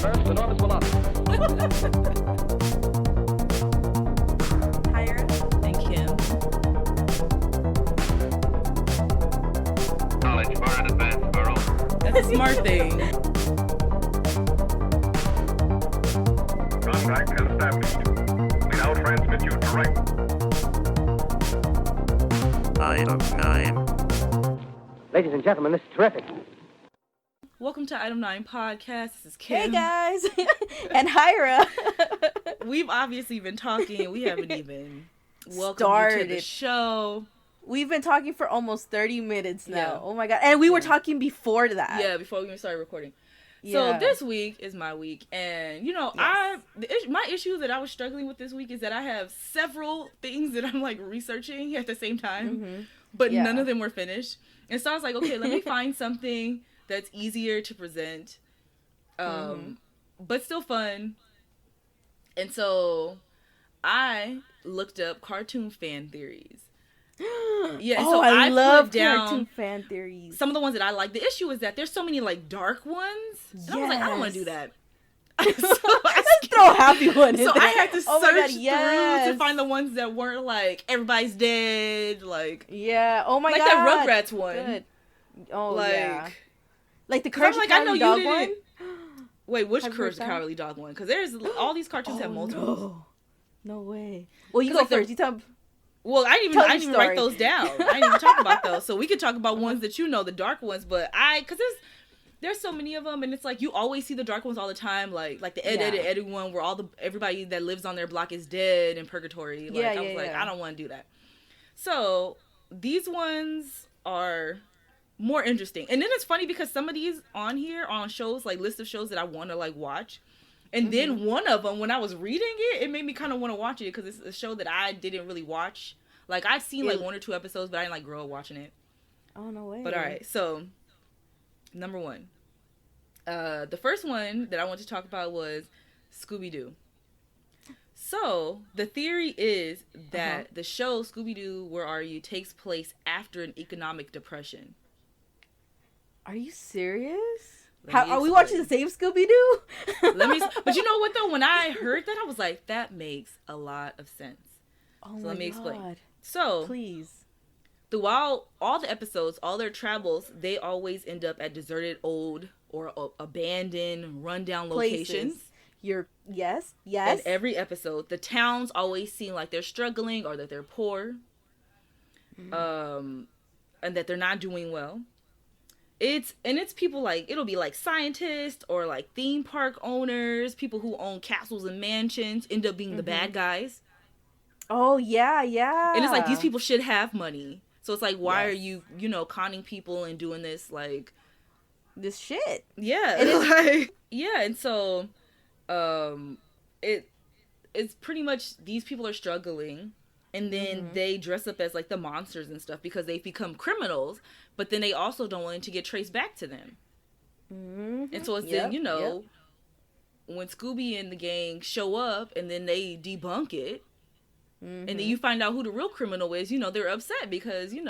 First, enormous velocity. Hyra and Kim. Knowledge far in advance of our own. That's a smart thing. Contact is established. We now transmit you direct. Item 9. Ladies and gentlemen, this is terrific. Welcome to Item 9 Podcast. This is Kim. Hey guys and Hyra. We've obviously been talking. We haven't even welcomed you to the Started. show. We've been talking for almost 30 minutes now. Yeah. Oh my god. And we were talking before that. Yeah, before we even started recording. Yeah. So this week is my week, and you know, Yes. my issue that I was struggling with this week is that I have several things that I'm like researching at the same time, but Yeah. none of them were finished. And so I was like, okay, let me find something that's easier to present, but still fun. And so I looked up cartoon fan theories. Yeah, and so I love put down cartoon fan theories. some of the ones that I like. The issue is that there's so many like dark ones. And I was like, I don't want to do that. Let's throw a happy one in So there. I had to Oh my God, search yes. through to find the ones that weren't like everybody's dead, like Yeah. Oh my like god. that Rugrats one. Good. Oh like, yeah. Like the 'cause I'm Courage like, the I know Cowardly you Dog didn't. one. Wait, which Have you Courage the heard that? Cowardly Dog one? Because there's all these cartoons have multiple. No way. Well, you 'Cause, go like, the- first. You tell. Well, I didn't Tell even your write story. those down. I didn't even talk about those. So we could talk about ones that you know, the dark ones. But because there's so many of them, and it's like you always see the dark ones all the time, like the Eddie one where everybody that lives on their block is dead in purgatory. Like I was like, I don't want to do that. So these ones are more interesting, and then it's funny because some of these on here are on shows like list of shows that I want to like watch, and then one of them when I was reading it made me kind of want to watch it because it's a show that I didn't really watch. Like I've seen like 1 or 2 episodes, but I didn't like grow up watching it. Oh no way. But all right, so number 1, the first one that I want to talk about was Scooby-Doo. So the theory is that the show Scooby-Doo, Where Are You takes place after an economic depression. Are you serious? Let me Are we explain. watching the same Scooby Doo? But you know what though? When I heard that, I was like, that makes a lot of sense. Oh So my let me God. explain. So Please. throughout all the episodes, all their travels, they always end up at deserted, old, or abandoned, rundown locations. Yes. In every episode, the towns always seem like they're struggling or that they're poor, and that they're not doing well. It's people like, it'll be like scientists or like theme park owners, people who own castles and mansions end up being the bad guys. Oh yeah. And it's like, these people should have money. So it's like, why Yes. are you, conning people and doing this, like, This shit. yeah. It is- Like, yeah, and so, it's pretty much these people are struggling, and then they dress up as, like, the monsters and stuff because they've become criminals, but then they also don't want it to get traced back to them. And so it's then, when Scooby and the gang show up and then they debunk it, and then you find out who the real criminal is, they're upset because, because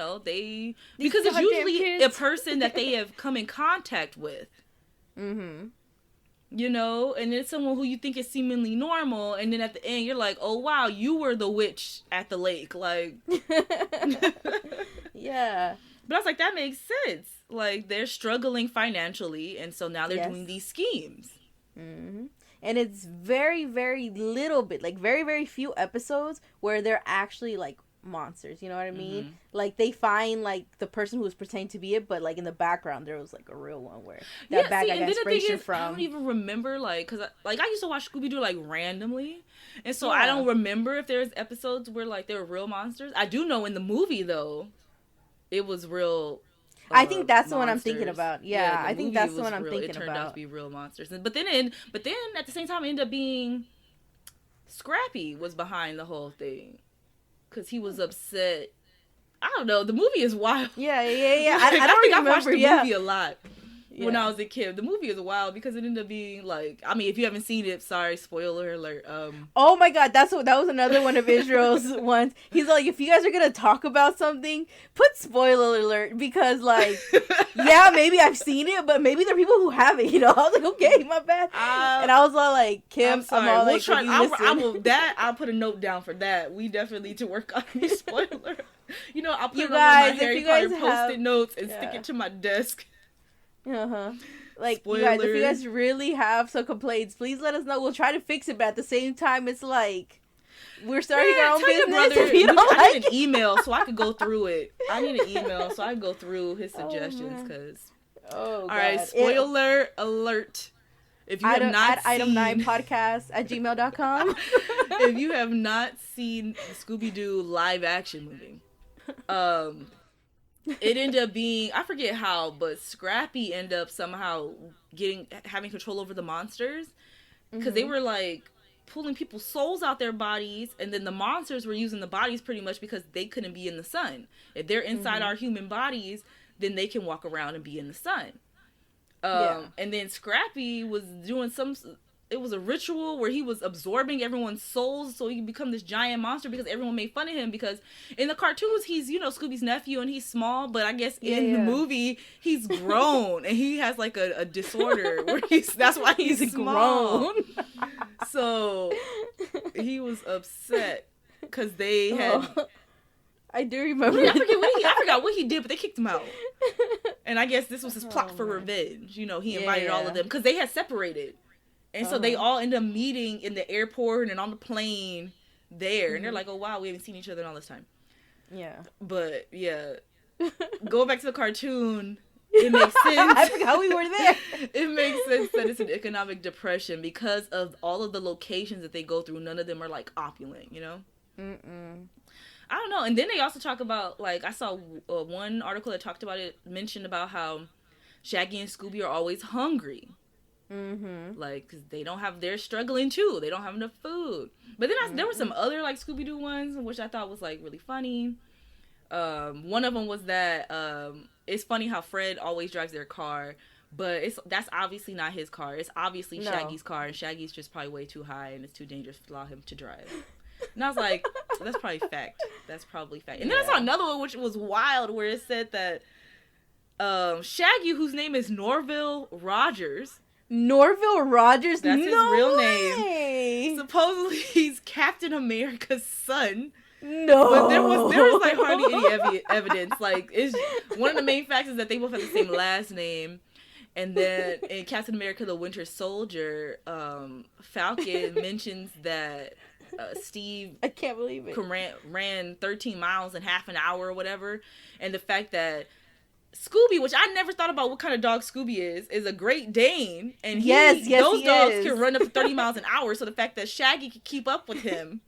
it's goddamn usually kids. a person that they have come in contact with. And it's someone who you think is seemingly normal, and then at the end you're like, oh wow, you were the witch at the lake, like. Yeah. But I was like, that makes sense. Like, they're struggling financially, and so now they're Yes. doing these schemes. And it's very, very little bit, like very, very few episodes where they're actually like monsters. You know what I mean? Like they find like the person who was pretending to be it, but like in the background there was like a real one where that bad guy got inspiration I from. don't even remember, like, because I used to watch Scooby-Doo like randomly, and so I don't remember if there's episodes where like they were real monsters. I do know in the movie though, it was real. I think that's the one I'm thinking monsters. about. Yeah, the I think movie that's the was one I'm real. thinking It turned out to about. be real monsters, but then at the same time, it ended up being Scrappy was behind the whole thing because he was upset. I don't know. The movie is wild. Yeah. I I don't think I've remember. watched the movie a lot. when I was a kid. The movie is wild because it ended up being like, I mean, if you haven't seen it, sorry, spoiler alert. Oh my god, that was another one of Israel's ones. He's like, if you guys are gonna talk about something, put spoiler alert, because like, yeah, maybe I've seen it, but maybe there are people who haven't. You know, I was like, okay, my bad. And I was all like, Kim, I'm sorry. I'm all We'll like, try. I will. I'll put a note down for that. We definitely need to work on the spoiler. You know, I'll put You it guys, on if my Harry you guys Potter have- post-it notes and stick yeah. it to my desk. Like, you guys, if Spoiler. you guys really have some complaints, please let us know. We'll try to fix it, but at the same time, it's like, we're starting our own tell your business. brother, If you don't I like need an email so I could go through it. I need an email so I can go through his suggestions, man. because... Oh, All God. right, spoiler alert. If you have not at seen... item9podcast@gmail.com. if you have not seen the Scooby-Doo live action movie, it ended up being, I forget how, but Scrappy ended up somehow having control over the monsters, because they were like pulling people's souls out their bodies, and then the monsters were using the bodies pretty much because they couldn't be in the sun. If they're inside our human bodies, then they can walk around and be in the sun. And then Scrappy was doing it was a ritual where he was absorbing everyone's souls so he could become this giant monster, because everyone made fun of him because in the cartoons he's, Scooby's nephew and he's small, but I guess in the movie he's grown and he has like a disorder where that's why he's small. So he was upset because they had... I do remember. I forgot what he did, but they kicked him out. And I guess this was his plot for revenge. He invited all of them because they had separated. And so they all end up meeting in the airport and on the plane there. And they're like, oh, wow, we haven't seen each other in all this time. Yeah. But, yeah. Go back to the cartoon. It makes sense. I forgot we were there. It makes sense that it's an economic depression because of all of the locations that they go through. None of them are, like, opulent, Mm-mm. I don't know. And then they also talk about, like, I saw one article that talked about it, mentioned about how Shaggy and Scooby are always hungry. Mm-hmm. Like, cause they're struggling too. They don't have enough food. But then there were some other, like, Scooby-Doo ones, which I thought was, like, really funny. One of them was that, it's funny how Fred always drives their car, but that's obviously not his car. It's obviously Shaggy's car, and Shaggy's just probably way too high, and it's too dangerous to allow him to drive. And I was like, that's probably fact. That's probably fact. And then I saw another one, which was wild, where it said that Shaggy, whose name is Norville Rogers. Norville Rogers? That's his no real way. name. Supposedly, he's Captain America's son. No. But there was like hardly any evidence. Like, it's one of the main facts is that they both have the same last name. And then in Captain America: The Winter Soldier, Falcon mentions that Steve, I can't believe it, ran 13 miles in half an hour or whatever. And the fact that Scooby, which I never thought about what kind of dog Scooby is a Great Dane. And those dogs can run up to 30 miles an hour. So the fact that Shaggy can keep up with him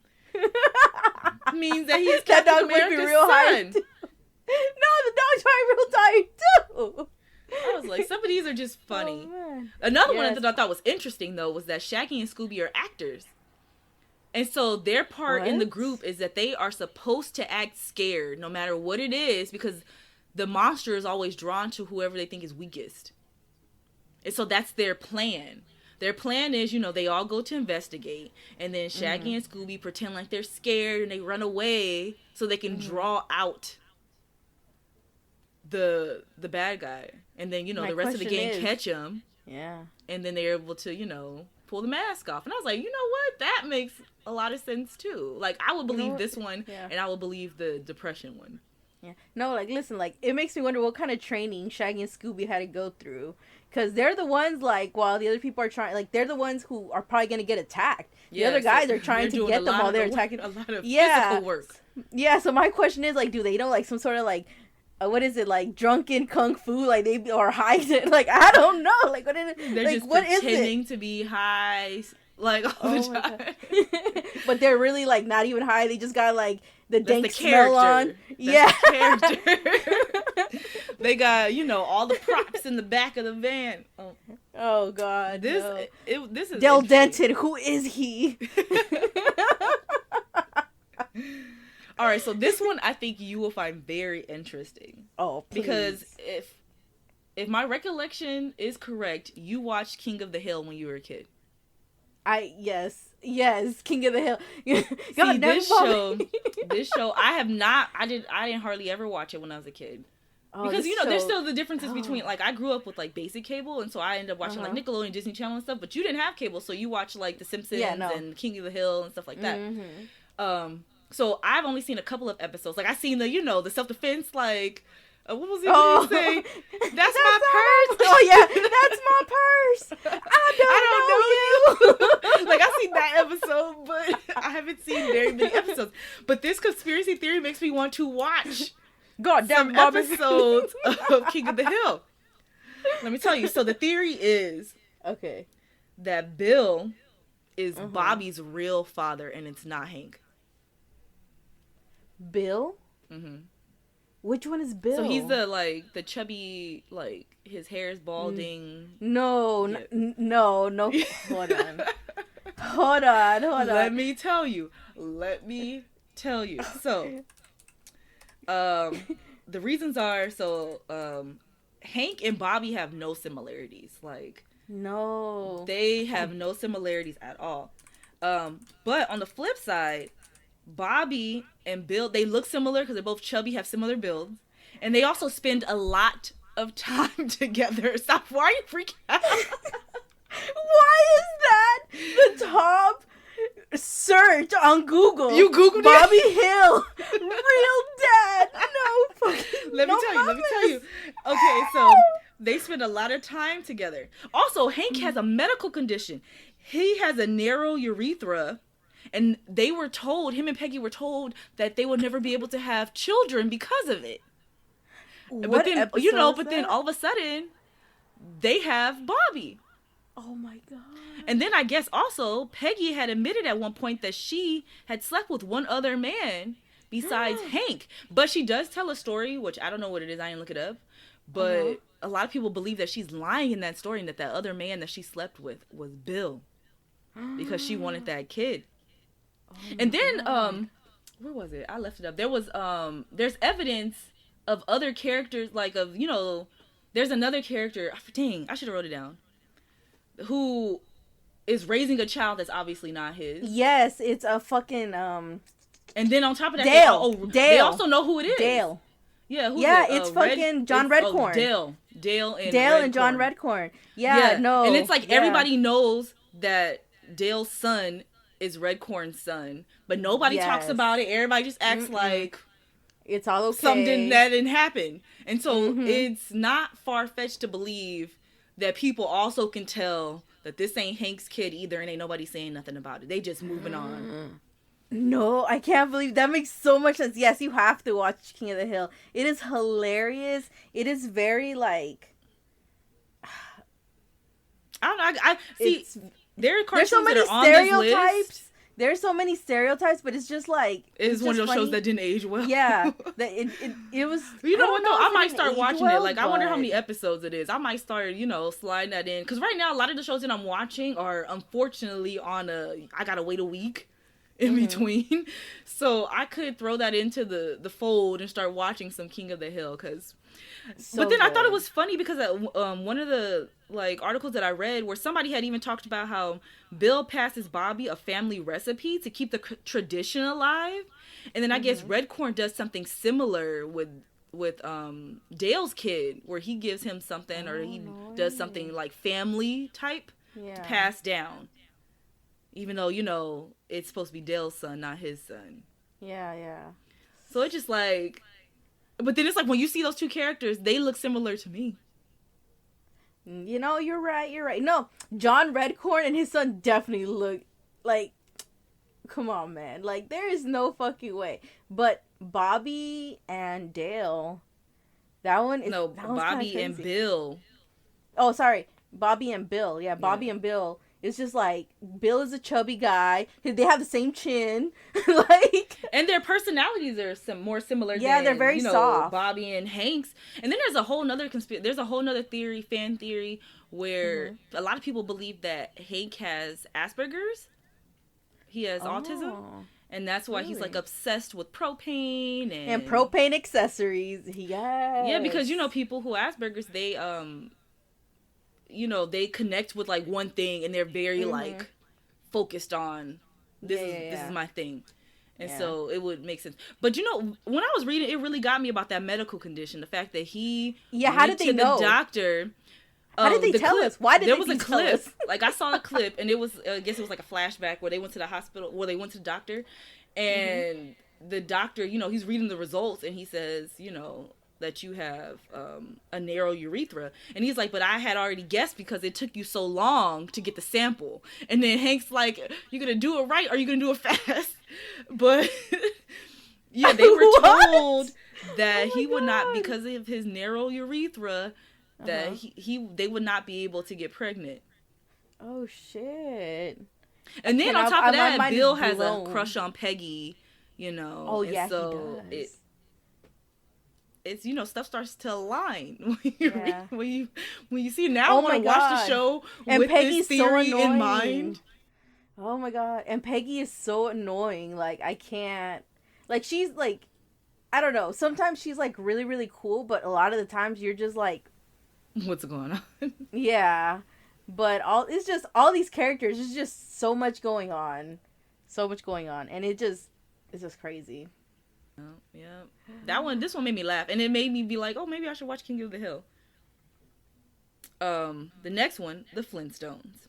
means that he's Captain America's son. No, the dog's probably real tired too. I was like, some of these are just funny. Oh, Another one that I thought was interesting, though, was that Shaggy and Scooby are actors. And so their part in the group is that they are supposed to act scared no matter what it is, because the monster is always drawn to whoever they think is weakest. And so that's their plan. Their plan is, they all go to investigate, and then Shaggy and Scooby pretend like they're scared and they run away so they can draw out the bad guy. And then, the rest of the gang catch him. Yeah. And then they're able to, pull the mask off. And I was like, you know what? That makes a lot of sense too. Like, I would believe this one, and I would believe the depression one. Yeah. No, like, listen, like, it makes me wonder what kind of training Shaggy and Scooby had to go through. Because they're the ones, like, while the other people are trying, like, they're the ones who are probably going to get attacked. The other guys are trying to get them while they're attacking. A lot of physical work. Yeah, so my question is, like, do they know, like, some sort of, like, what is it, like, drunken kung fu, like, they, or high, like, I don't know, like, what is it? They're like, just what pretending to be high, like, all the time. But they're really, like, not even high, they just got, like, the dank the smell on. That's the character. They got, all the props in the back of the van. Oh God. This is Del Denton, who is he? All right, so this one I think you will find very interesting. Oh, please. Because if my recollection is correct, you watched King of the Hill when you were a kid. Yes, King of the Hill. See, this show, I didn't hardly ever watch it when I was a kid. Oh, because, this there's show- still the differences between, like, I grew up with, like, basic cable, and so I ended up watching, like, Nickelodeon, Disney Channel and stuff, but you didn't have cable, so you watched, like, The Simpsons and King of the Hill and stuff like that. So I've only seen a couple of episodes. Like, I seen the, the self-defense, like, what was it say? That's my purse. Oh, yeah, that's my purse. I don't know you. Like, I've seen that episode, but I haven't seen very many episodes. But this conspiracy theory makes me want to watch Goddamn episodes of King of the Hill. Let me tell you. So the theory is that Bill is Bobby's real father, and it's not Hank. Bill? Which one is Bill? So he's the chubby, like, his hair is balding. No. Hold on. Let me tell you. So, the reasons are, Hank and Bobby have no similarities. Like, no. They have no similarities at all. But on the flip side, Bobby and Bill, they look similar because they're both chubby, have similar builds. And they also spend a lot of time together. Stop. Why are you freaking out? Why is that the top search on Google? You Googled Bobby it? Hill, real dad. No fucking. Let me tell you. Okay, so they spend a lot of time together. Also, Hank has a medical condition. He has a narrow urethra. And him and Peggy were told that they would never be able to have children because of it. What then, then all of a sudden, they have Bobby. Oh my God. And then I guess also, Peggy had admitted at one point that she had slept with one other man besides Hank. But she does tell a story, which I don't know what it is, I didn't look it up. But a lot of people believe that she's lying in that story and that other man that she slept with was Bill. Because she wanted that kid. And then, where was it? I left it up. There was, there's evidence of other characters, like there's another character, dang, I should have wrote it down, who is raising a child that's obviously not his. Yes, it's a fucking, And then on top of that, Dale. They also know who it is. Dale. Yeah, who's it's fucking John Redcorn. Dale and John Redcorn. Yeah, no. And it's like everybody knows that Dale's son is Redcorn's son, but nobody talks about it. Everybody just acts like it's all okay. Something that didn't happen. And so it's not far-fetched to believe that people also can tell that this ain't Hank's kid either, and ain't nobody saying nothing about it. They just moving on. No, I can't believe that. Makes so much sense. Yes, you have to watch King of the Hill. It is hilarious. It is very like I don't know. I see. There are there's so cartoons many that are on this list. stereotypes. There's so many stereotypes, but it's just like It's one of those funny. shows that didn't age well. Yeah, that it was. You know what though? I might start watching it. Like, I wonder how but- many episodes it is. I might start, sliding that in. Because right now, a lot of the shows that I'm watching are unfortunately I gotta wait a week in between. So I could throw that into the fold and start watching some King of the Hill. But then I thought it was funny because one of the articles that I read where somebody had even talked about how Bill passes Bobby a family recipe to keep the tradition alive. And then I guess Redcorn does something similar with Dale's kid, where he gives him something or he does something like family type to pass down. Even though, it's supposed to be Dale's son, not his son. Yeah. So it's just like, but then it's like when you see those two characters, they look similar to me. You're right. No, John Redcorn and his son definitely look like, come on, man. Like, there is no fucking way. But Bobby and Dale, that one is... No, that one's Bobby kinda and crazy. Bill. Oh, sorry. Bobby and Bill. Yeah, Bobby and Bill. It's just like, Bill is a chubby guy. They have the same chin. And their personalities are more similar. Yeah, than, they're very soft. Bobby and Hank's. And then there's a whole nother fan theory, where a lot of people believe that Hank has Asperger's. He has autism. And that's why he's like Really? obsessed with propane And propane accessories. Yes. Yeah, because you know people who have Asperger's, they you know, they connect with like one thing and they're very like focused on this is my thing. And so it would make sense. But you know, when I was reading, it really got me about that medical condition. The fact that he how did they know? The doctor. How did they tell us? Why did there they was a tell clip? us? Like I saw a clip, and it was I guess it was like a flashback where they went to the hospital, where they went to the doctor, and the doctor, you know, he's reading the results, and he says, you know, that you have a narrow urethra, and he's like, but I had already guessed because it took you so long to get the sample. And then Hank's like, you gonna do it right or you gonna do it fast? But yeah, they were told that he would not, because of his narrow urethra, that they would not be able to get pregnant. Oh shit. And then on top of that, Bill has blown. a crush on Peggy, you know. Oh, and yeah, so he does. it's, you know, stuff starts to align when you Yeah. when you see now. I want to watch the show and with Peggy's this theory so in mind. Oh my god. And Peggy is so annoying. Like, I can't. Like, she's like, I don't know. Sometimes she's like really, really cool, but a lot of the times you're just like, What's going on? yeah. But it's just all these characters. There's just so much going on. So much going on. And it's just crazy. Yeah. This one made me laugh. And it made me be like, oh, maybe I should watch King of the Hill. The next one, The Flintstones.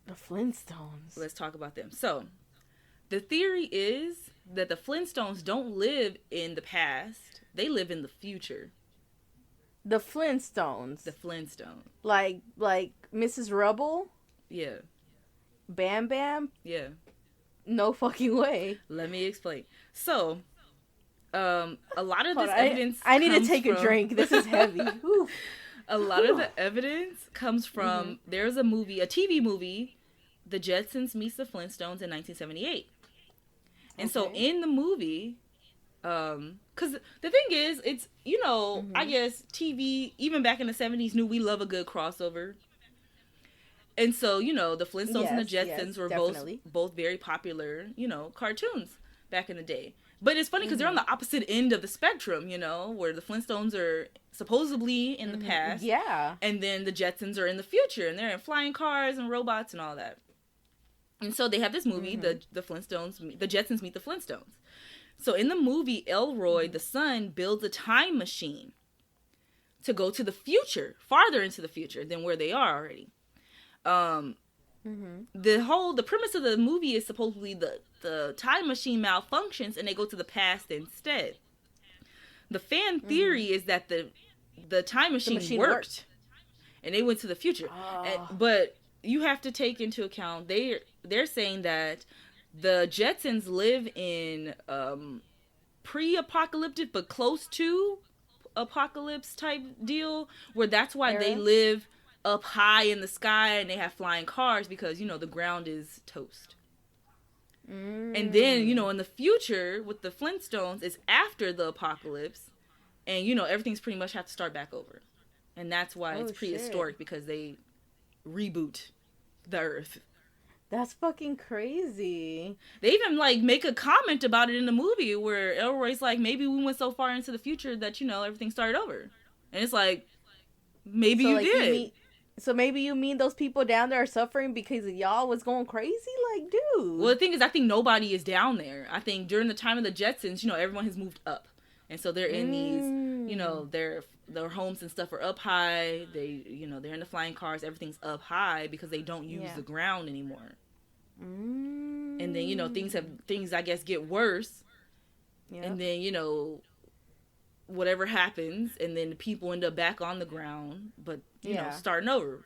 The Flintstones. Let's talk about them. So, the theory is that the Flintstones don't live in the past. They live in the future. The Flintstones. The Flintstones. Like Mrs. Rubble? Yeah. Bam Bam? Yeah. No fucking way. Let me explain. So, a lot of this evidence I need to comes take a from- drink. This is heavy. Whew. A lot of the evidence comes from, there's a TV movie, The Jetsons Meets the Flintstones in 1978. And so in the movie, because the thing is, it's, you know, I guess TV, even back in the 70s, knew we love a good crossover. And so, you know, the Flintstones and the Jetsons were both very popular, you know, cartoons back in the day. But it's funny because they're on the opposite end of the spectrum, you know, where the Flintstones are supposedly in the past. Yeah. And then the Jetsons are in the future, and they're in flying cars and robots and all that. And so they have this movie, the Jetsons Meet the Flintstones. So in the movie, Elroy, the son, builds a time machine to go to the future, farther into the future than where they are already. The premise of the movie is supposedly the time machine malfunctions and they go to the past instead. The fan theory is that the time machine worked and they went to the future. But you have to take into account, they're saying that the Jetsons live in pre-apocalyptic but close to apocalypse type deal, where that's why they live up high in the sky and they have flying cars, because, you know, the ground is toast. And then, you know, in the future with the Flintstones, it's after the apocalypse, and, you know, everything's pretty much have to start back over. And that's why it's prehistoric, because they reboot the earth. That's fucking crazy. They even, like, make a comment about it in the movie where Elroy's like, maybe we went so far into the future that, you know, everything started over. And it's like, maybe you did. So maybe you mean those people down there are suffering because y'all was going crazy? Like, dude. Well, the thing is, I think nobody is down there. I think during the time of the Jetsons, you know, everyone has moved up. And so they're in these, you know, their homes and stuff are up high. They, you know, they're in the flying cars. Everything's up high because they don't use the ground anymore. And then, you know, things I guess get worse. Yep. And then, you know, whatever happens, and then the people end up back on the ground, but you know, starting over.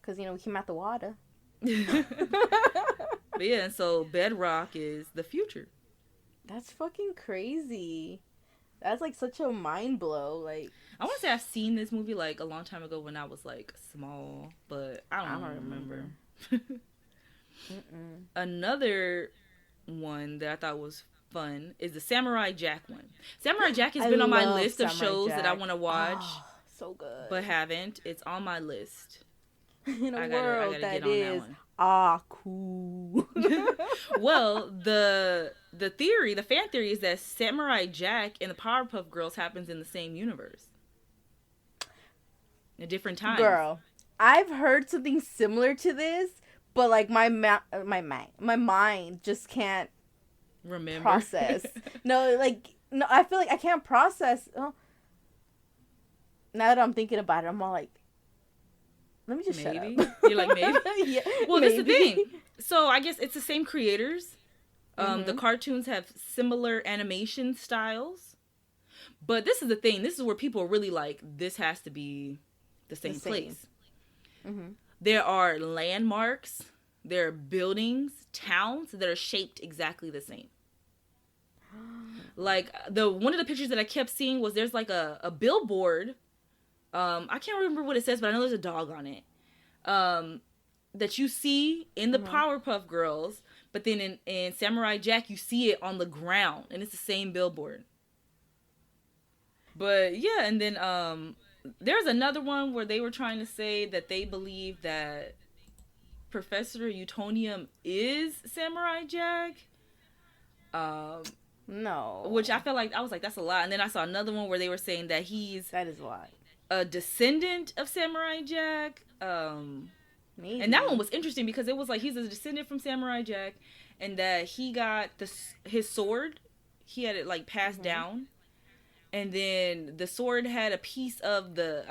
Because, you know, we came out the water. But yeah, and so Bedrock is the future. That's fucking crazy. That's like such a mind blow. Like, I want to say I've seen this movie like a long time ago when I was like small, but I don't remember. Another one that I thought was fun is the Samurai Jack one. Samurai Jack has been on my list of shows that I want to watch. So good. But haven't. It's on my list. In a I world gotta that get on that is one. cool. Well, the theory, the fan theory is that Samurai Jack and the Powerpuff Girls happens in the same universe. At different times. Girl, I've heard something similar to this, but like my mind just can't Remember. process. No, I feel like I can't process. Oh, now that I'm thinking about it, I'm all like, let me just Maybe. shut up. You're like, maybe? Yeah. Well, that's the maybe. thing. So I guess it's the same creators. The Mm-hmm. cartoons have similar animation styles. But this is the thing. This is where people are really like, this has to be the same place. Mm-hmm. There are landmarks. There are buildings, towns that are shaped exactly the same. Like one of the pictures that I kept seeing was there's like a billboard. I can't remember what it says, but I know there's a dog on it. That you see in the Powerpuff Girls, but then in Samurai Jack you see it on the ground, and it's the same billboard. But yeah, and then there's another one where they were trying to say that they believe that Professor Utonium is Samurai Jack. No. Which I felt like, I was like, that's a lot. And then I saw another one where they were saying that he's That is a lot. a descendant of Samurai Jack. Maybe. And that one was interesting because it was like he's a descendant from Samurai Jack, and that he got his sword, he had it like passed down, and then the sword had a piece of the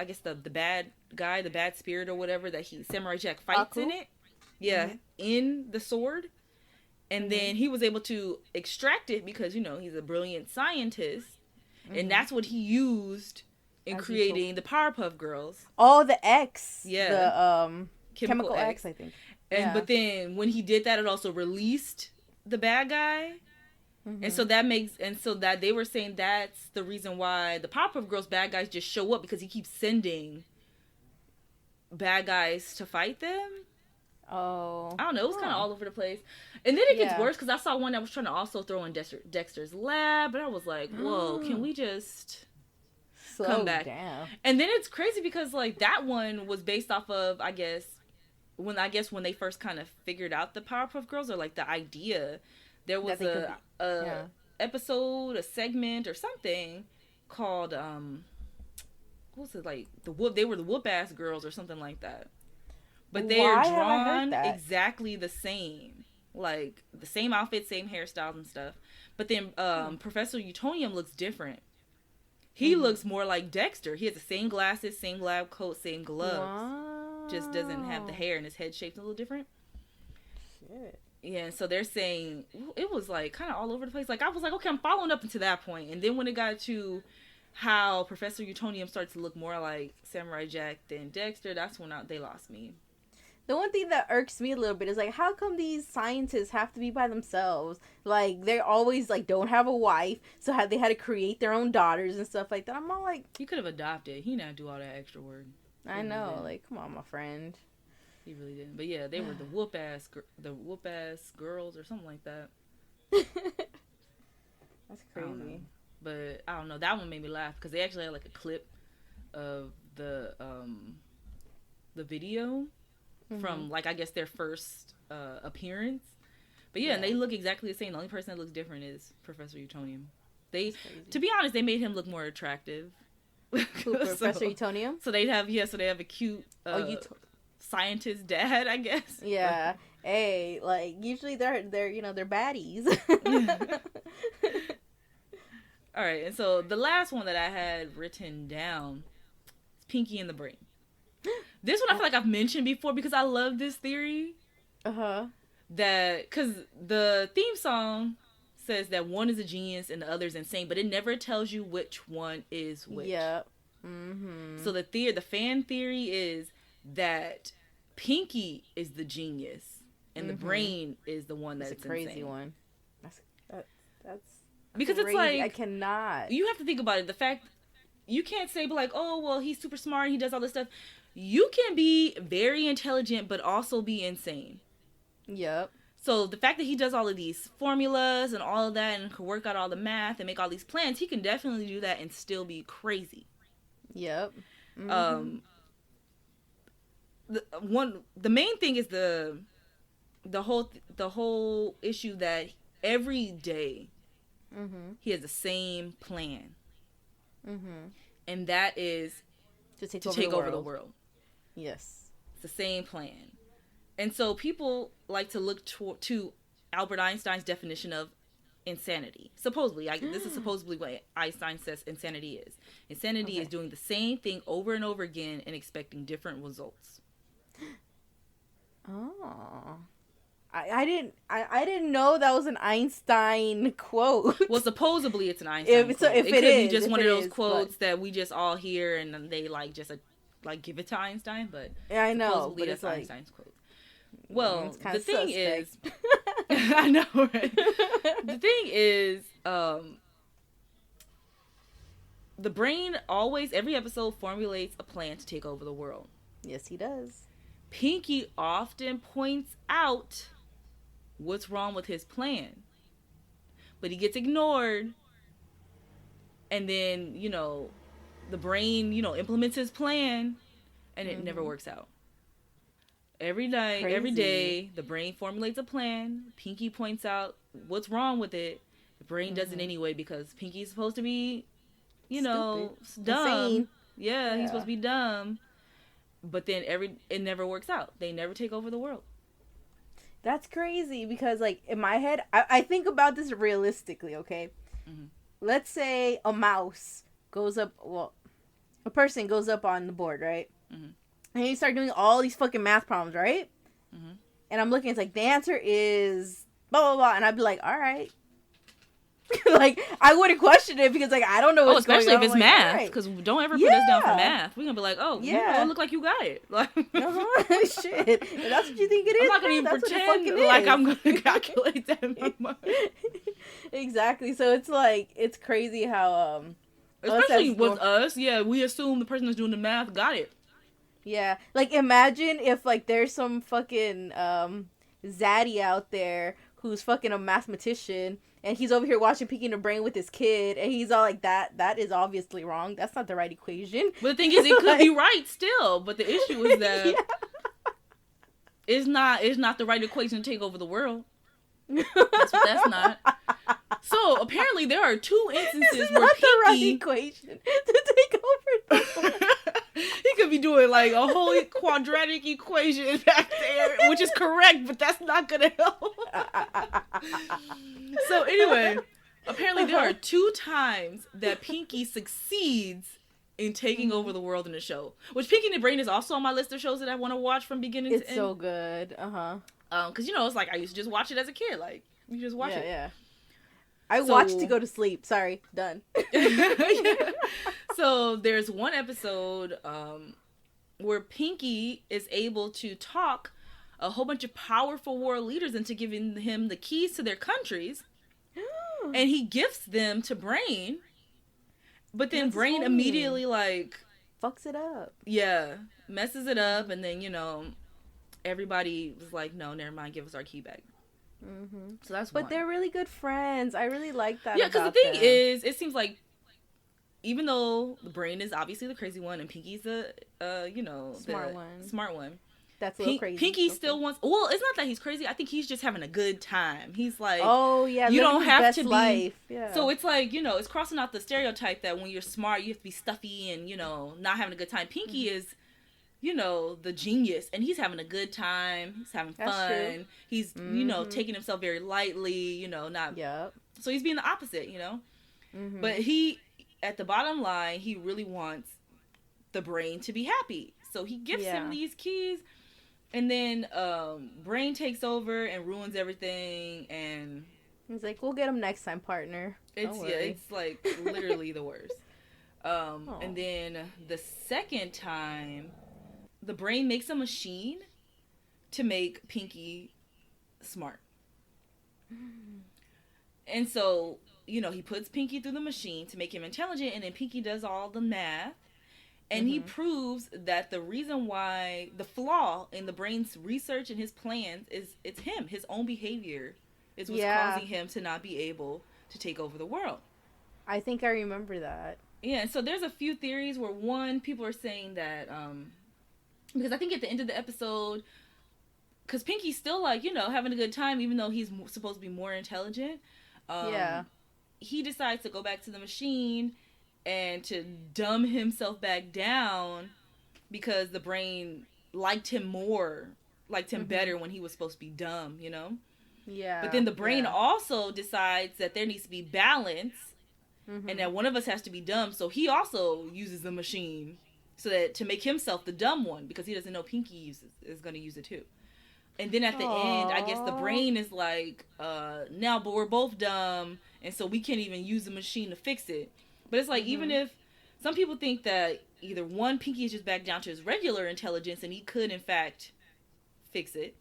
bad guy, the bad spirit or whatever that Samurai Jack fights in it. Yeah, in the sword. And then he was able to extract it because, he's a brilliant scientist. And that's what he used in creating the Powerpuff Girls. Oh, the X. Yeah. The chemical X, I think. But then when he did that, it also released the bad guy. And so that they were saying that's the reason why the Powerpuff Girls bad guys just show up, because he keeps sending bad guys to fight them. Oh. I don't know. It was kind of all over the place. And then it gets worse because I saw one that was trying to also throw in Dexter's Lab. And I was like, whoa, can we just come back? Down. And then it's crazy because, like, that one was based off of, when they first kind of figured out the Powerpuff Girls, or, like, the idea. There was a episode, a segment or something called, what was it, like, they were the Whoop-Ass Girls or something like that. But they are drawn exactly the same. Like, the same outfit, same hairstyles and stuff. But then Professor Utonium looks different. He looks more like Dexter. He has the same glasses, same lab coat, same gloves. Wow. Just doesn't have the hair, and his head shaped a little different. Shit. Yeah, so they're saying, it was like kind of all over the place. Like, I was like, okay, I'm following up into that point. And then when it got to how Professor Utonium starts to look more like Samurai Jack than Dexter, that's when they lost me. The one thing that irks me a little bit is, like, how come these scientists have to be by themselves? Like, they always, like, don't have a wife, so they had to create their own daughters and stuff like that. I'm all like... He could have adopted. He didn't do all that extra work. I know. Like, come on, my friend. He really didn't. But yeah, they were the whoop-ass girls or something like that. That's crazy. But, I don't know. That one made me laugh, because they actually had, like, a clip of the video from, like, I guess their first appearance. But yeah, and they look exactly the same. The only person that looks different is Professor Utonium. To be honest, they made him look more attractive. Who, Professor Utonium? So they have a cute scientist dad, I guess. Yeah. Hey, like, usually they're they're baddies. All right, and so the last one that I had written down is Pinky and the Brain. This one I feel like I've mentioned before because I love this theory. Because the theme song says that one is a genius and the other is insane, but it never tells you which one is which. Yep. So the fan theory is that Pinky is the genius and the Brain is the one that's a crazy insane. one. That's because crazy. It's like, I cannot. You have to think about it. The fact you can't say, but like, oh well, he's super smart, he does all this stuff. You can be very intelligent, but also be insane. Yep. So the fact that he does all of these formulas and all of that and can work out all the math and make all these plans, he can definitely do that and still be crazy. Yep. the main thing is the whole issue that every day he has the same plan, and that is to take over the world. Yes, it's the same plan, and so people like to look to Albert Einstein's definition of insanity. Supposedly, this is supposedly what Einstein says insanity is. Insanity is doing the same thing over and over again and expecting different results. Oh, I didn't know that was an Einstein quote. Well, supposedly it's an Einstein quote. If it could be just one of those quotes that we just all hear and then they like just like give it to Einstein, but yeah, I know, supposedly but it's like, Einstein's quote. Well, the thing is, suspect. I know, right? The thing is, the brain always, every episode formulates a plan to take over the world. Yes, he does. Pinky often points out what's wrong with his plan, but he gets ignored, and then, you know, the brain, you know, implements his plan, and it never works out. Every night, every day, the brain formulates a plan. Pinky points out what's wrong with it. The brain does it anyway because Pinky's supposed to be, you know, dumb. Insane. Yeah, he's supposed to be dumb. But then it never works out. They never take over the world. That's crazy because, like, in my head, I think about this realistically, okay? Let's say a mouse goes up, a person goes up on the board, right? And you start doing all these fucking math problems, right? And I'm looking, it's like, the answer is blah, blah, blah. And I'd be like, all right. Like, I wouldn't question it because, like, I don't know what's going on. Especially if it's like, math. Because don't ever put us down for math. We're going to be like, oh, you don't look like you got it. Like, shit. If that's what you think it is, I'm not going to even pretend like I'm going to calculate that in my mind. Exactly. So it's like, it's crazy how, especially with us, yeah, we assume the person that's doing the math got it. Yeah. Like, imagine if, like, there's some fucking, zaddy out there who's fucking a mathematician, and he's over here watching Pinky and the Brain with his kid, and he's all like, that is obviously wrong. That's not the right equation. But the thing is, it could be right still. But the issue is that it's not the right equation to take over the world. That's not. So apparently there are two instances where Pinky, the right equation to take over the world. He could be doing like a whole quadratic equation back there, which is correct, but that's not gonna help. So anyway, apparently there are two times that Pinky succeeds in taking over the world in the show. Which Pinky and the Brain is also on my list of shows that I want to watch from beginning to end. It's so good. Because, you know, it's like I used to just watch it as a kid. Like, you just watch it. Yeah. I watched to go to sleep. Sorry. Done. Yeah. So there's one episode where Pinky is able to talk a whole bunch of powerful world leaders into giving him the keys to their countries. And he gifts them to Brain. But then Brain immediately, like... fucks it up. Yeah. Messes it up. And then, you know, everybody was like, no, never mind. Give us our key back. So that's But they're really good friends. I really like that. Yeah, because the thing is, it seems like even though the Brain is obviously the crazy one and Pinky's the smart one. That's a little crazy. Pinky still wants. Well, it's not that he's crazy. I think he's just having a good time. He's like, oh yeah, you don't have to be. Life. Yeah. So it's like, you know, it's crossing out the stereotype that when you're smart, you have to be stuffy and, you know, not having a good time. Pinky is, you know, the genius, and he's having a good time. He's having fun. True. He's, you know, taking himself very lightly. You know, not. Yep. So he's being the opposite. You know, but he, at the bottom line, he really wants the Brain to be happy. So he gifts him these keys. And then Brain takes over and ruins everything, and he's like, "We'll get him next time, partner." It's like literally the worst. And then the second time, the Brain makes a machine to make Pinky smart, and so, you know, he puts Pinky through the machine to make him intelligent, and then Pinky does all the math. And he proves that the reason why the flaw in the Brain's research and his plans is it's him. His own behavior is what's causing him to not be able to take over the world. I think I remember that. Yeah, so there's a few theories where, one, people are saying that, Because I think at the end of the episode, because Pinky's still like, you know, having a good time, even though he's supposed to be more intelligent. Yeah. He decides to go back to the machine and to dumb himself back down because the brain liked him better when he was supposed to be dumb, you know? Yeah. But then the brain also decides that there needs to be balance and that one of us has to be dumb. So he also uses the machine so that to make himself the dumb one because he doesn't know Pinky is going to use it too. And then at the end, I guess the brain is like, now, but we're both dumb. And so we can't even use the machine to fix it. But it's like, even if some people think that either one, Pinky is just back down to his regular intelligence and he could, in fact, fix it.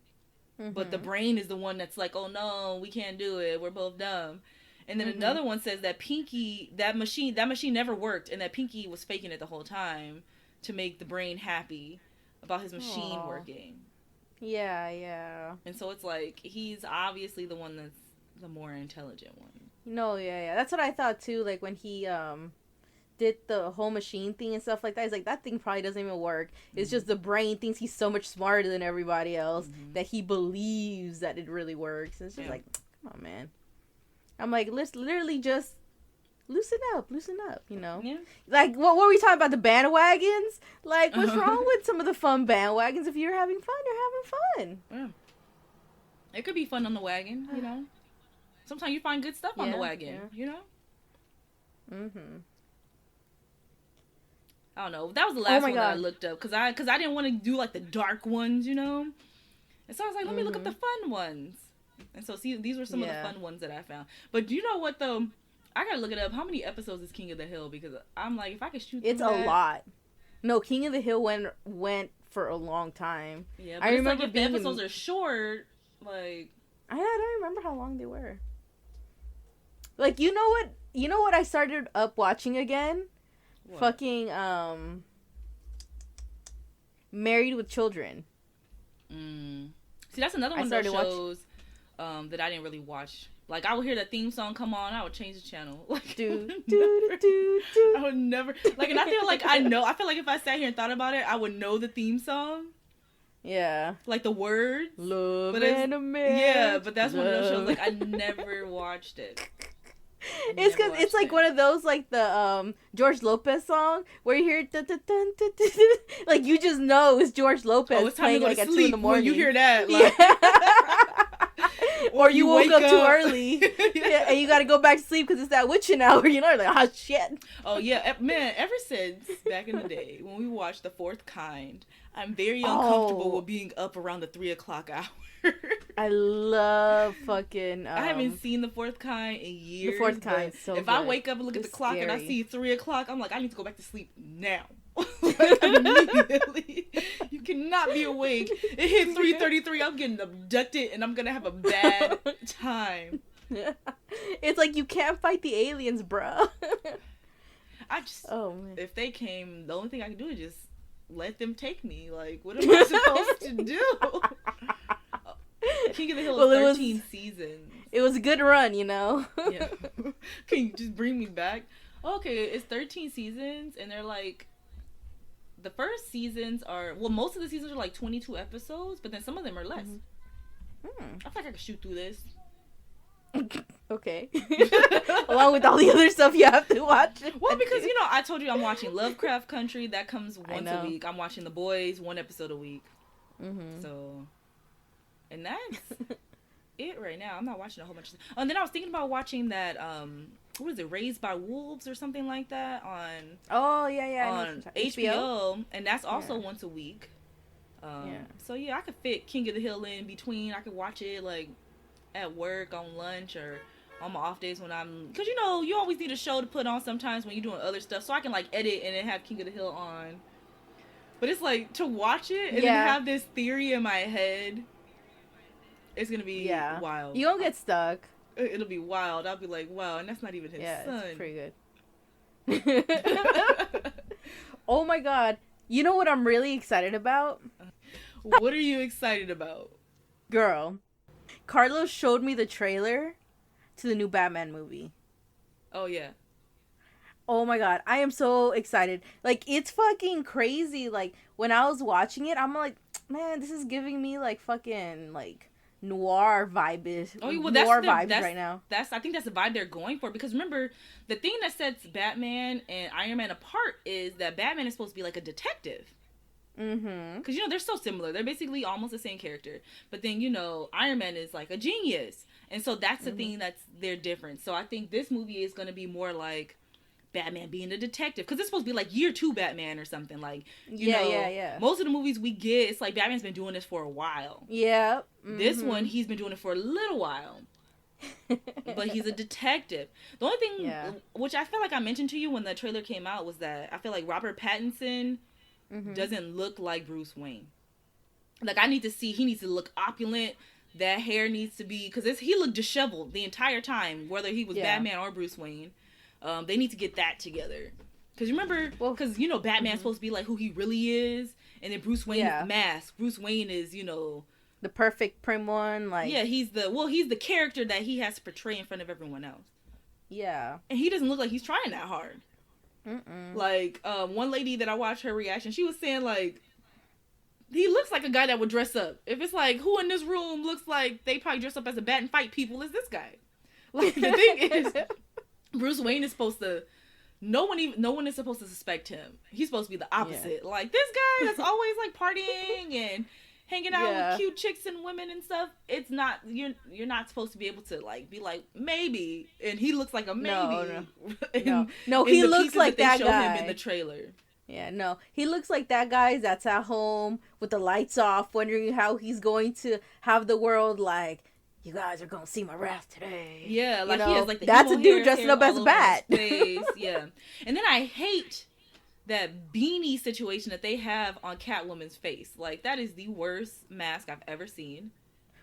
But the brain is the one that's like, oh no, we can't do it. We're both dumb. And then another one says that Pinky, that machine never worked and that Pinky was faking it the whole time to make the brain happy about his machine working. Yeah, yeah. And so it's like, he's obviously the one that's the more intelligent one. No, yeah. That's what I thought too. Like when he did the whole machine thing and stuff like that, he's like, that thing probably doesn't even work. It's just the brain thinks he's so much smarter than everybody else that he believes that it really works. It's just like, come on, man. I'm like, let's literally just loosen up, you know? Yeah. Like, what were we talking about? The bandwagons? Like, what's wrong with some of the fun bandwagons? If you're having fun, you're having fun. Yeah. It could be fun on the wagon, you know? Sometimes you find good stuff on the wagon, you know? I don't know. That was the last one that I looked up because I didn't want to do like the dark ones, you know? And so I was like, let me look up the fun ones. And so see, these were some of the fun ones that I found. But you know what though? I gotta look it up. How many episodes is King of the Hill? Because I'm like, if I could shoot it's a lot. No, King of the Hill went for a long time. Yeah, but I remember like if the episodes are short, like I don't remember how long they were. Like, you know what I started up watching again? What? Fucking Married with Children. See, that's another one of those shows that I didn't really watch. Like, I would hear that theme song come on, I would change the channel. Like, I would never. Like, and I feel like I feel like if I sat here and thought about it, I would know the theme song. Yeah. Like the words. Love and a man. Yeah, but that's one of those shows, like, I never watched it. It's because it's like one of those, like the George Lopez song where you hear dun, dun, dun, dun, dun, dun. Like you just know it's George Lopez playing like at 2 in the morning. When you hear that, like, or you woke up too early, and you got to go back to sleep because it's that witching hour. You know, like oh shit. Oh yeah, man. Ever since back in the day when we watched The Fourth Kind, I'm very uncomfortable with being up around the 3 o'clock hour. I love fucking. I haven't seen The Fourth Kind in years. The Fourth Kind, so if good. I wake up and look at the clock and I see 3 o'clock, I'm like, I need to go back to sleep now. Like, immediately. You cannot be awake. It hit 3:33. I'm getting abducted and I'm gonna have a bad time. It's like you can't fight the aliens, bro. If they came, the only thing I can do is just let them take me. Like, what am I supposed to do? King of the Hill is 13 seasons. It was a good run, you know? Yeah. Can you just bring me back? Okay, it's 13 seasons, and they're like, the first seasons are, well, most of the seasons are like 22 episodes, but then some of them are less. I feel like I could shoot through this. Okay. Along with all the other stuff you have to watch. Well, because, you know, I told you I'm watching Lovecraft Country. That comes once a week. I'm watching The Boys, 1 episode a week. So... And that's it right now. I'm not watching a whole bunch of stuff. And then I was thinking about watching that, what is it, Raised by Wolves or something like that on... Oh, yeah. On HBO. And that's also once a week. So, yeah, I could fit King of the Hill in between. I could watch it, like, at work, on lunch, or on my off days when I'm... Because, you know, you always need a show to put on sometimes when you're doing other stuff. So I can, like, edit and then have King of the Hill on. But it's, like, to watch it and then have this theory in my head... It's gonna be wild. You won't get stuck. It'll be wild. I'll be like, wow, and that's not even his son. It's pretty good. Oh my god. You know what I'm really excited about? What are you excited about? Girl, Carlos showed me the trailer to the new Batman movie. Oh, yeah. Oh my god, I am so excited. Like, it's fucking crazy. Like, when I was watching it, I'm like, man, this is giving me like fucking like noir vibes. Oh, well, noir that's vibes that's, right now. I think that's the vibe they're going for, because remember, the thing that sets Batman and Iron Man apart is that Batman is supposed to be like a detective. Mm-hmm. Because, you know, they're so similar. They're basically almost the same character. But then, you know, Iron Man is like a genius. And so that's the thing that's they're different. So I think this movie is going to be more like Batman being a detective. Because it's supposed to be like year 2 Batman or something. Like, you know, Yeah. most of the movies we get, it's like Batman's been doing this for a while. Yeah. This one, he's been doing it for a little while. But he's a detective. The only thing, which I feel like I mentioned to you when the trailer came out, was that I feel like Robert Pattinson doesn't look like Bruce Wayne. Like, I need to see, he needs to look opulent. That hair needs to be, because he looked disheveled the entire time, whether he was Batman or Bruce Wayne. They need to get that together. Because remember, because, you know, Batman's supposed to be like who he really is, and then Bruce Wayne is the mask. Bruce Wayne is, you know, the perfect prim one. Like, yeah, he's the character that he has to portray in front of everyone else. Yeah. And he doesn't look like he's trying that hard. Like, one lady that I watched her reaction, she was saying, like, he looks like a guy that would dress up. If it's like, who in this room looks like they probably dress up as a bat and fight people, is this guy. Like, the thing is, Bruce Wayne is supposed to, no one is supposed to suspect him. He's supposed to be the opposite. Yeah. Like, this guy that's always like partying and hanging out with cute chicks and women and stuff. It's not, you're not supposed to be able to like be like maybe, and he looks like a maybe. No, he looks like that guy. Him in the trailer. Yeah, no, he looks like that guy that's at home with the lights off, wondering how he's going to have the world like, you guys are gonna see my wrath today. Yeah, like, he has like the that's a dude dressing up as a bat. Yeah, and then I hate that beanie situation that they have on Catwoman's face. Like, that is the worst mask I've ever seen.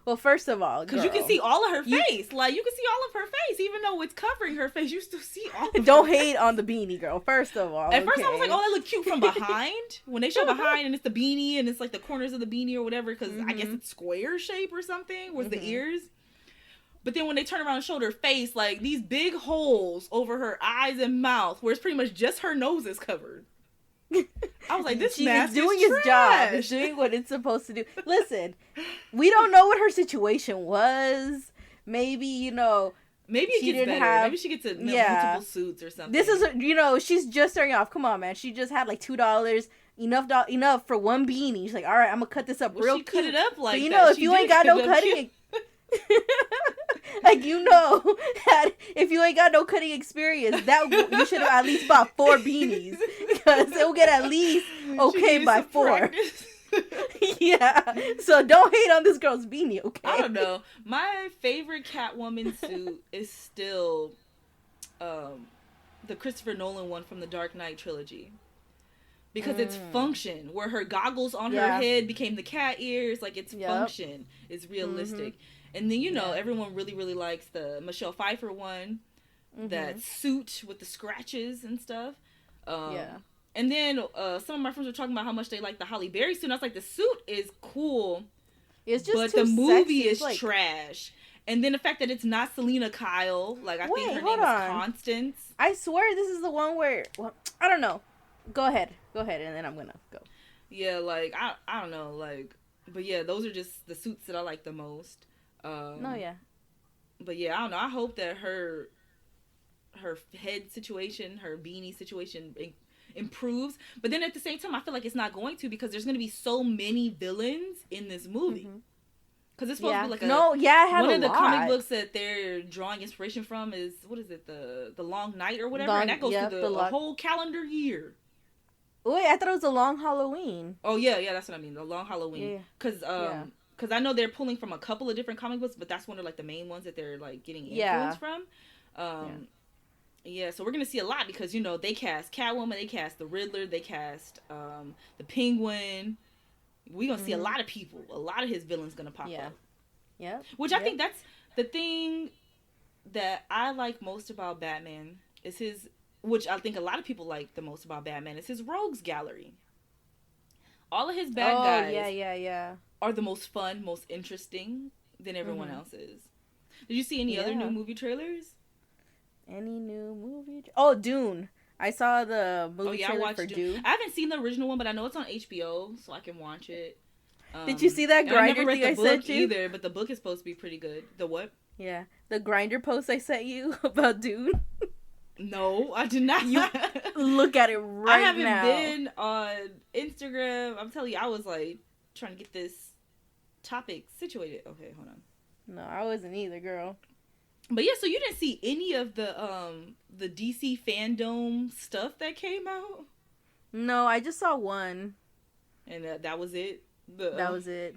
Well, first of all, because you can see all of her face. Like, you can see all of her face, even though it's covering her face. You still see all of Don't hate on the beanie, girl. First of all, at first I was like, oh, that look cute from behind. When they show behind and it's the beanie and it's like the corners of the beanie or whatever, because I guess it's square shape or something. Where's the ears? But then when they turn around and show her face, like these big holes over her eyes and mouth, where it's pretty much just her nose is covered. I was like, this mask is doing its job. It's doing what it's supposed to do. Listen, we don't know what her situation was. Maybe, you know, maybe it gets better. Maybe she gets multiple suits or something. This is, you know, she's just starting off. Come on, man. She just had like $2. Enough for one beanie. She's like, all right, I'm gonna cut this up real she cute. Cut it up like so, you that. know, if you ain't got no cutting, like, you know, that if you ain't got no cutting experience, that you should have at least bought 4 beanies, because it'll get at least okay by 4. Yeah, so don't hate on this girl's beanie, okay? I don't know. My favorite Catwoman suit is still the Christopher Nolan one from the Dark Knight trilogy. Because it's function, where her goggles on her head became the cat ears. Like, it's function. It's realistic. And then, you know, everyone really, really likes the Michelle Pfeiffer one. That suit with the scratches and stuff. And then some of my friends were talking about how much they like the Halle Berry suit. And I was like, the suit is cool. It's just but the movie sexy. is like trash. And then the fact that it's not Selena Kyle. Like, I think her name is Constance. I swear this is the one where... Well, I don't know. Go ahead, and then I'm gonna go. Yeah, like, I don't know, like, but yeah, those are just the suits that I like the most. No, yeah. But yeah, I don't know. I hope that her head situation, her beanie situation improves. But then at the same time, I feel like it's not going to, because there's going to be so many villains in this movie. Because it's supposed to be like one of the comic books that they're drawing inspiration from is, what is it, the Long Night or whatever, and that goes through the whole calendar year. Wait, I thought it was a Long Halloween. Oh yeah, that's what I mean, the Long Halloween. Because I know they're pulling from a couple of different comic books, but that's one of like the main ones that they're like getting influence from. So we're gonna see a lot, because, you know, they cast Catwoman, they cast the Riddler, they cast the Penguin. We're gonna see a lot of people. A lot of his villains gonna pop up. Yeah. Which I think that's the thing that I like most about Batman is his. Which I think a lot of people like the most about Batman is his rogues gallery. All of his bad guys are the most fun, most interesting than everyone else's. Did you see any other new movie trailers? Any new movie? Oh, Dune. I saw the Oh movie yeah, I trailer watched for Dune. Dune. I haven't seen the original one, but I know it's on HBO, so I can watch it. Did you see that And I never Grindr read thing the I book sent you? either, but the book is supposed to be pretty good. The what? Yeah, the Grinder post I sent you about Dune. No, I did not. Look at it right I haven't now. been on Instagram. I'm telling you, I was like trying to get this topic situated. Okay, hold on. No, I wasn't either, girl. But yeah, so you didn't see any of the DC fandom stuff that came out, No, I just saw one. and that was it. That was it.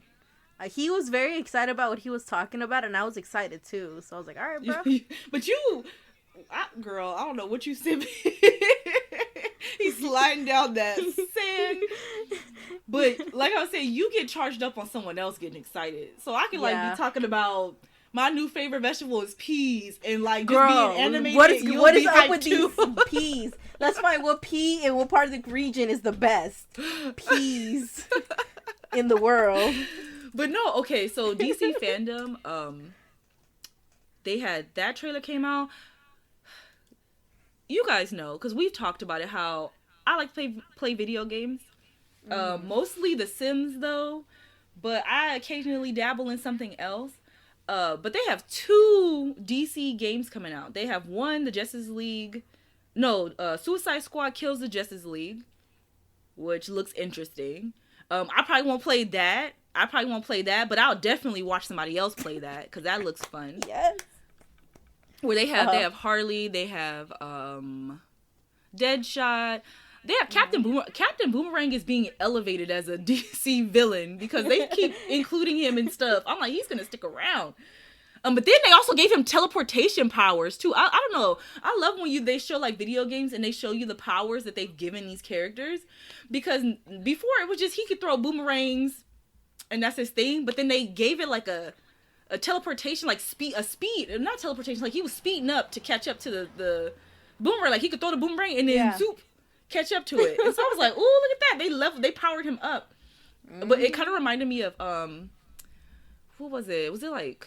He was very excited about what he was talking about, and I was excited too. So I was like, "All right, bro." But girl, I don't know what you sent me. He's sliding down that sand. But like I was saying, you get charged up on someone else getting excited, so I can Yeah. be talking about my new favorite vegetable is peas, and like just Girl, being animated. what is be up hyped with too. these peas? Let's find what pea and what part of the region is the best peas in the world. But no, okay, so DC fandom, they had that trailer came out. You guys know, because we've talked about it, how I like to play video games. Mostly The Sims, though. But I occasionally dabble in something else. But they have 2 DC games coming out. They have one, the Justice League. No, Suicide Squad Kills the Justice League, which looks interesting. I probably won't play that. But I'll definitely watch somebody else play that, because that looks fun. Yes. Where they have Harley, they have Deadshot, they have Captain Boomerang. Captain Boomerang is being elevated as a DC villain because they keep including him and stuff. I'm like, he's gonna stick around. But then they also gave him teleportation powers too. I don't know. I love when they show like video games and they show you the powers that they've given these characters, because before it was just he could throw boomerangs and that's his thing. But then they gave it like a teleportation, like not teleportation, like he was speeding up to catch up to the boomerang. Like he could throw the boomerang and then zoop, catch up to it. And so I was like, oh, look at that. They powered him up. But it kind of reminded me of what was it? Was it like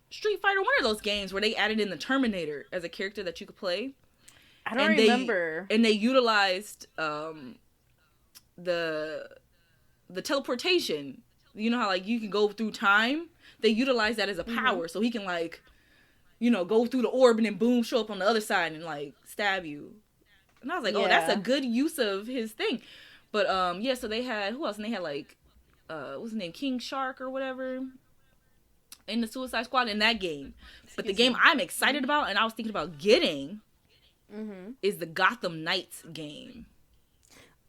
Street Fighter? One of those games where they added in the Terminator as a character that you could play. I don't remember. And they utilized the teleportation. You know how like you can go through time? They utilize that as a power, so he can like, go through the orb and then boom, show up on the other side and like stab you. And I was like, oh, that's a good use of his thing. But so they had who else? And they had like, what's his name, King Shark or whatever, in the Suicide Squad in that game. But the game I'm excited about and I was thinking about getting is the Gotham Knights game.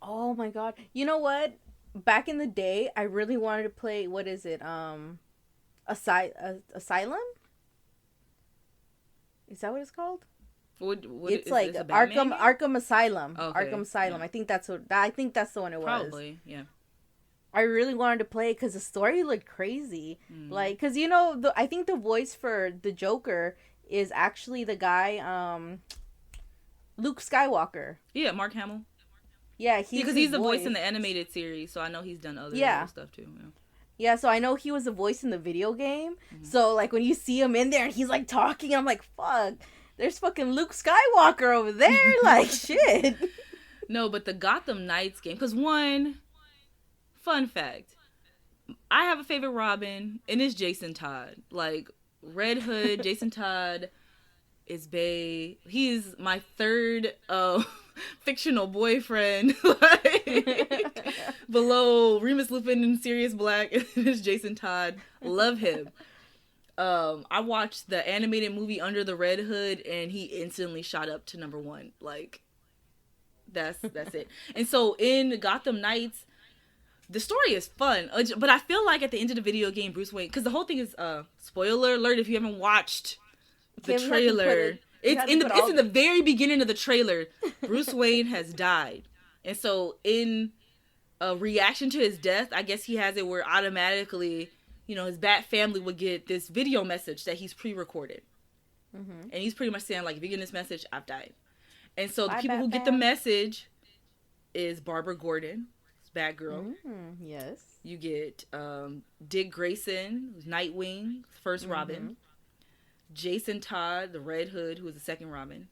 Oh my god! You know what? Back in the day, I really wanted to play. What is it? Asylum? Is that what it's called? It's like Arkham Asylum. Okay, Arkham Asylum. yeah. I think that's the one it was. Probably, yeah. I really wanted to play it because the story looked crazy. Like, because I think the voice for the Joker is actually the guy, Luke Skywalker. Yeah, Mark Hamill. Yeah, because he's the voice in the animated series, so I know he's done other stuff too. Yeah. Yeah, so I know he was the voice in the video game. So like when you see him in there and he's like talking, I'm like, fuck, there's fucking Luke Skywalker over there. Like, shit. No, but the Gotham Knights game, because one, fun fact, I have a favorite Robin, and it's Jason Todd. Like, Red Hood, Jason Todd is bae. He's my third fictional boyfriend. Like, below Remus Lupin and Sirius Black, and it's Jason Todd. Love him. I watched the animated movie Under the Red Hood, and he instantly shot up to number 1. Like, that's it. And so in Gotham Knights, the story is fun, but I feel like at the end of the video game, Bruce Wayne, because the whole thing is spoiler alert if you haven't watched the trailer. It's in the very beginning of the trailer. Bruce Wayne has died, and so in a reaction to his death, I guess he has it where automatically, his Bat family would get this video message that he's pre-recorded, and he's pretty much saying like, if you get this message, I've died. And so the people who get the message is Barbara Gordon, Batgirl. Yes. You get Dick Grayson, who's Nightwing, first Robin. Jason Todd, the Red Hood, who is the second Robin.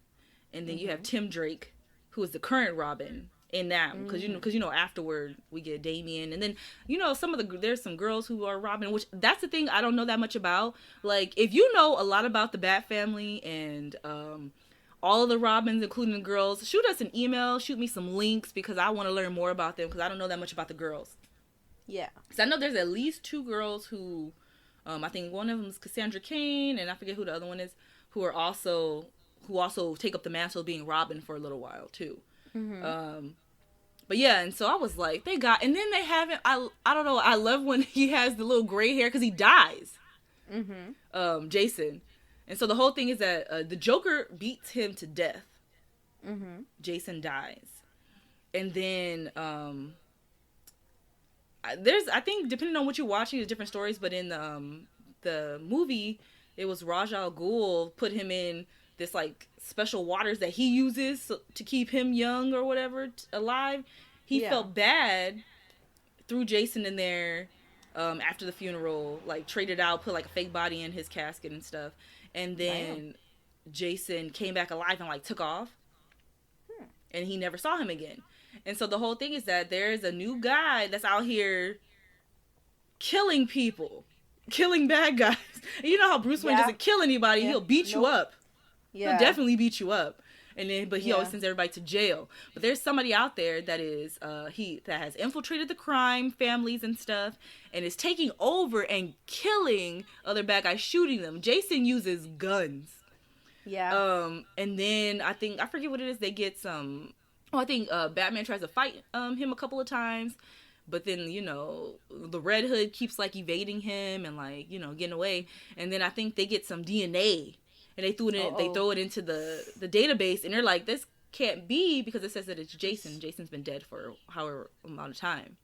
And then you have Tim Drake, who is the current Robin in that, because you know afterward we get Damian, and then there's some girls who are Robin, which that's the thing I don't know that much about. Like, if you know a lot about the Bat family and all of the Robins, including the girls, shoot us an email, shoot me some links, because I want to learn more about them, because I don't know that much about the girls. Yeah. So I know there's at least 2 girls who, I think one of them is Cassandra Cain, and I forget who the other one is, who also take up the mantle of being Robin for a little while too. But yeah, and so I was like, and then they haven't. I don't know. I love when he has the little gray hair because he dies. Jason, and so the whole thing is that the Joker beats him to death. Jason dies, and then I think depending on what you're watching, there's different stories. But in the movie, it was Ra's al Ghul put him in this like special waters that he uses to keep him young or whatever, alive. He felt bad, threw Jason in there after the funeral, like traded out, put like a fake body in his casket and stuff, and then Jason came back alive and like took off, and he never saw him again. And so the whole thing is that there's a new guy that's out here killing people, killing bad guys. And you know how Bruce Wayne doesn't kill anybody, he'll beat you up. Yeah. He'll definitely beat you up. And then, but he always sends everybody to jail. But there's somebody out there that is that has infiltrated the crime families and stuff, and is taking over and killing other bad guys, shooting them. Jason uses guns. Yeah. And then I forget what it is. They get some. Oh, I think Batman tries to fight him a couple of times, but then the Red Hood keeps like evading him and like getting away. And then I think they get some DNA. And they throw it into the database, and they're like, this can't be, because it says that it's Jason. Jason's been dead for however amount of time.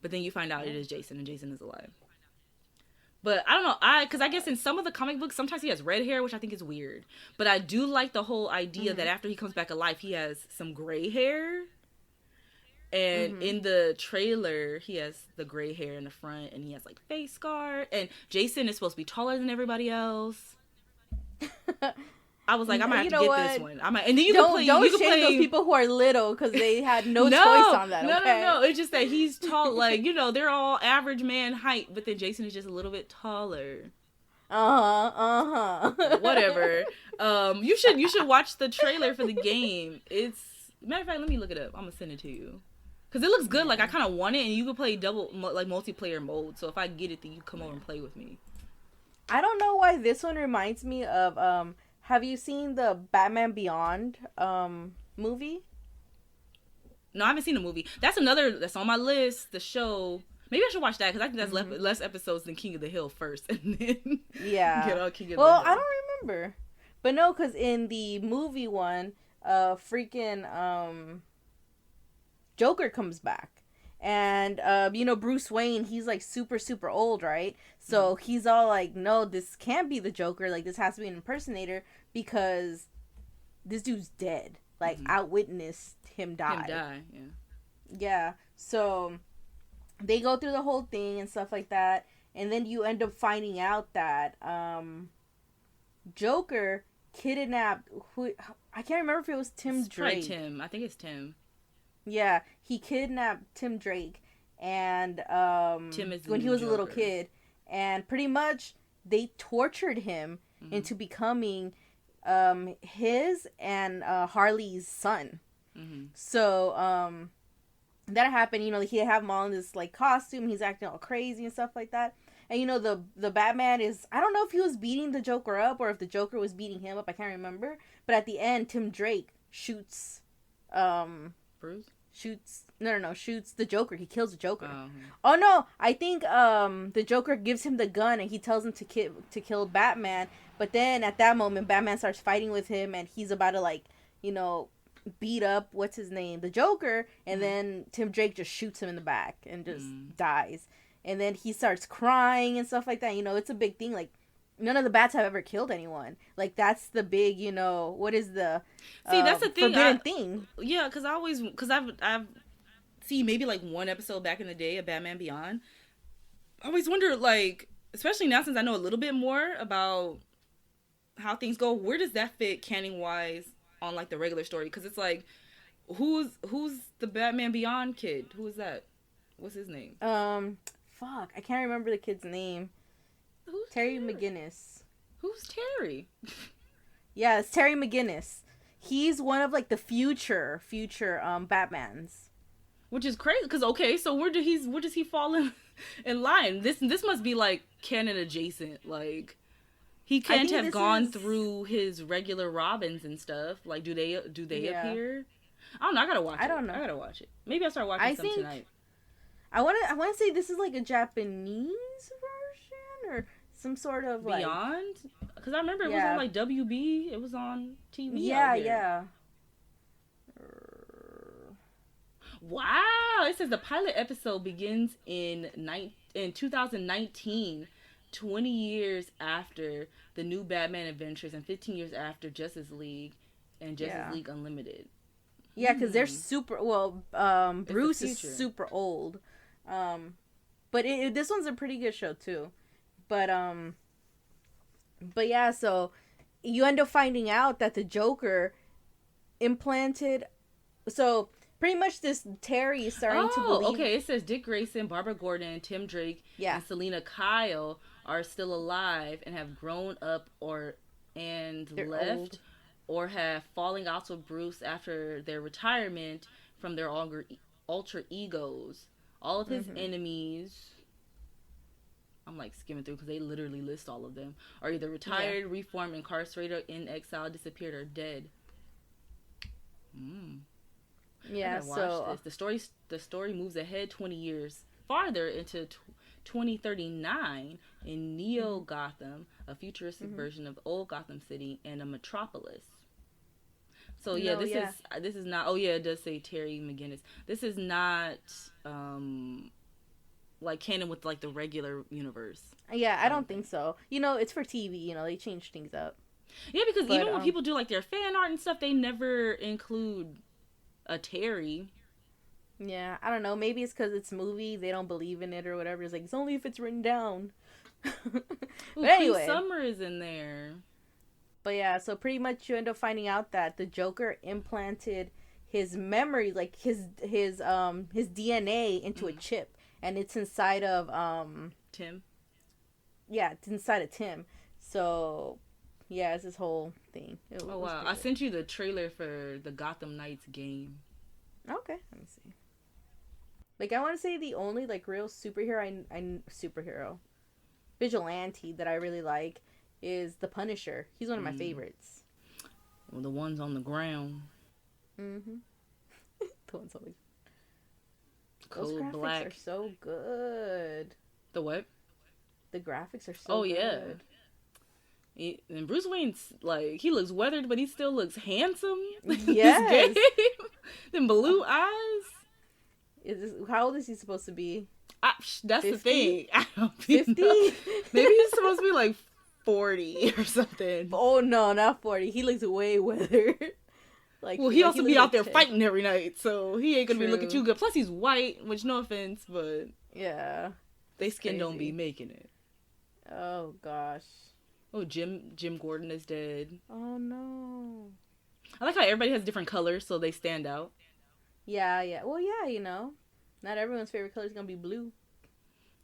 But then you find out it is Jason, and Jason is alive. But I don't know, because I guess in some of the comic books, sometimes he has red hair, which I think is weird. But I do like the whole idea that after he comes back alive, he has some gray hair. And in the trailer, he has the gray hair in the front, and he has like face scar. And Jason is supposed to be taller than everybody else. I was like, I might have to get this one. And then you can play those people who are little, because they had no choice on that. No. It's just that he's tall. Like, they're all average man height, but then Jason is just a little bit taller. Whatever. You should watch the trailer for the game. Matter of fact, let me look it up. I'm gonna send it to you, because it looks good. Like, I kind of want it, and you can play multiplayer mode. So if I get it, then you come over and play with me. I don't know why this one reminds me of, have you seen the Batman Beyond movie? No, I haven't seen the movie. That's that's on my list, the show. Maybe I should watch that, because I think that's less episodes than King of the Hill first, and then get on King of the Hill. I don't remember. But no, because in the movie one, Joker comes back. And, Bruce Wayne, he's, like, super, super old, right? So he's all like, no, this can't be the Joker. Like, this has to be an impersonator, because this dude's dead. Like, I witnessed him die. Yeah. So they go through the whole thing and stuff like that. And then you end up finding out that Joker kidnapped, I can't remember if it was Tim Drake. Tim. I think it's Tim. Yeah, he kidnapped Tim Drake, and Tim is when he was a little kid, and pretty much they tortured him into becoming his and Harley's son. So that happened. He have him all in this like costume. He's acting all crazy and stuff like that. And the Batman is, I don't know if he was beating the Joker up or if the Joker was beating him up. I can't remember. But at the end, Tim Drake shoots. Bruce? Shoots the Joker. He kills the Joker. Oh no, I think the Joker gives him the gun and he tells him to kill Batman. But then at that moment, Batman starts fighting with him, and he's about to beat up what's his name, the Joker, and then Tim Drake just shoots him in the back and just dies. And then he starts crying and stuff like that. It's a big thing. Like, none of the bats have ever killed anyone. Like, that's the big, what is the that's the thing, forbidden thing. Yeah, because I've seen maybe like one episode back in the day of Batman Beyond. I always wonder, like, especially now since I know a little bit more about how things go, where does that fit canon wise on like the regular story? Because it's like, who's the Batman Beyond kid? Who is that? What's his name? Fuck, I can't remember the kid's name. Who's Terry McGinnis. Who's Terry? Yeah, it's Terry McGinnis. He's one of like the future Batmans. Which is crazy, because okay, so where does he fall in line? This must be like canon adjacent. Like he can't have gone through his regular Robins and stuff. Like do they appear? I don't know. I gotta watch it. I don't know. I gotta watch it. Maybe I'll start watching some tonight. I want to say this is like a Japanese version or some sort of like Beyond, because I remember it was on like WB. It was on TV. Yeah. Wow! It says the pilot episode begins in 2019, 20 years after the new Batman Adventures and 15 years after Justice League and Justice League Unlimited. Yeah, because they're super. Well, Bruce is super old, but this one's a pretty good show too. But yeah, so you end up finding out that the Joker implanted. So pretty much this Terry is starting to believe. Okay, it says Dick Grayson, Barbara Gordon, Tim Drake, and Selena Kyle are still alive and have grown up they're left. Old. Or have falling out with Bruce after their retirement from their alter egos. All of his enemies, I'm like skimming through because they literally list all of them, are either retired, reformed, incarcerated, in exile, disappeared, or dead. Yeah, so the story moves ahead 20 years farther into 2039 in Neo Gotham, a futuristic version of old Gotham City, and a metropolis. So this is not. Oh yeah, it does say Terry McGinnis. This is not like canon with like the regular universe. Yeah, I don't think so. It's for TV. They change things up. Yeah, because even when people do like their fan art and stuff, they never include a Terry. Yeah, I don't know. Maybe it's because it's a movie. They don't believe in it or whatever. It's like, it's only if it's written down. But anyway. Summer is in there. But yeah, so pretty much you end up finding out that the Joker implanted his memory, like his DNA into a chip. And it's inside of, Tim? Yeah, it's inside of Tim. So, yeah, it's this whole thing. Oh, wow. I sent you the trailer for the Gotham Knights game. Okay, let me see. Like, I want to say the only, like, real superhero vigilante that I really like is the Punisher. He's one of my favorites. Well, the ones on the ground. Mm-hmm. The ones on the ground. Those graphics Black. are so good. The what? The graphics are so good. Yeah. And Bruce Wayne's, like, he looks weathered, but he still looks handsome. Yes. Them blue eyes. How old is he supposed to be? That's 50? The thing. I don't 50? Maybe he's supposed to be like 40 or something. Oh no, not 40. He looks way weathered. He also be out there fighting every night, so he ain't gonna be looking too good. Plus he's white, which no offense, but yeah, they skin don't be making it. Oh gosh. Oh, Jim Gordon is dead. Oh no. I like how everybody has different colors, so they stand out. Yeah. Well, yeah, not everyone's favorite color is gonna be blue.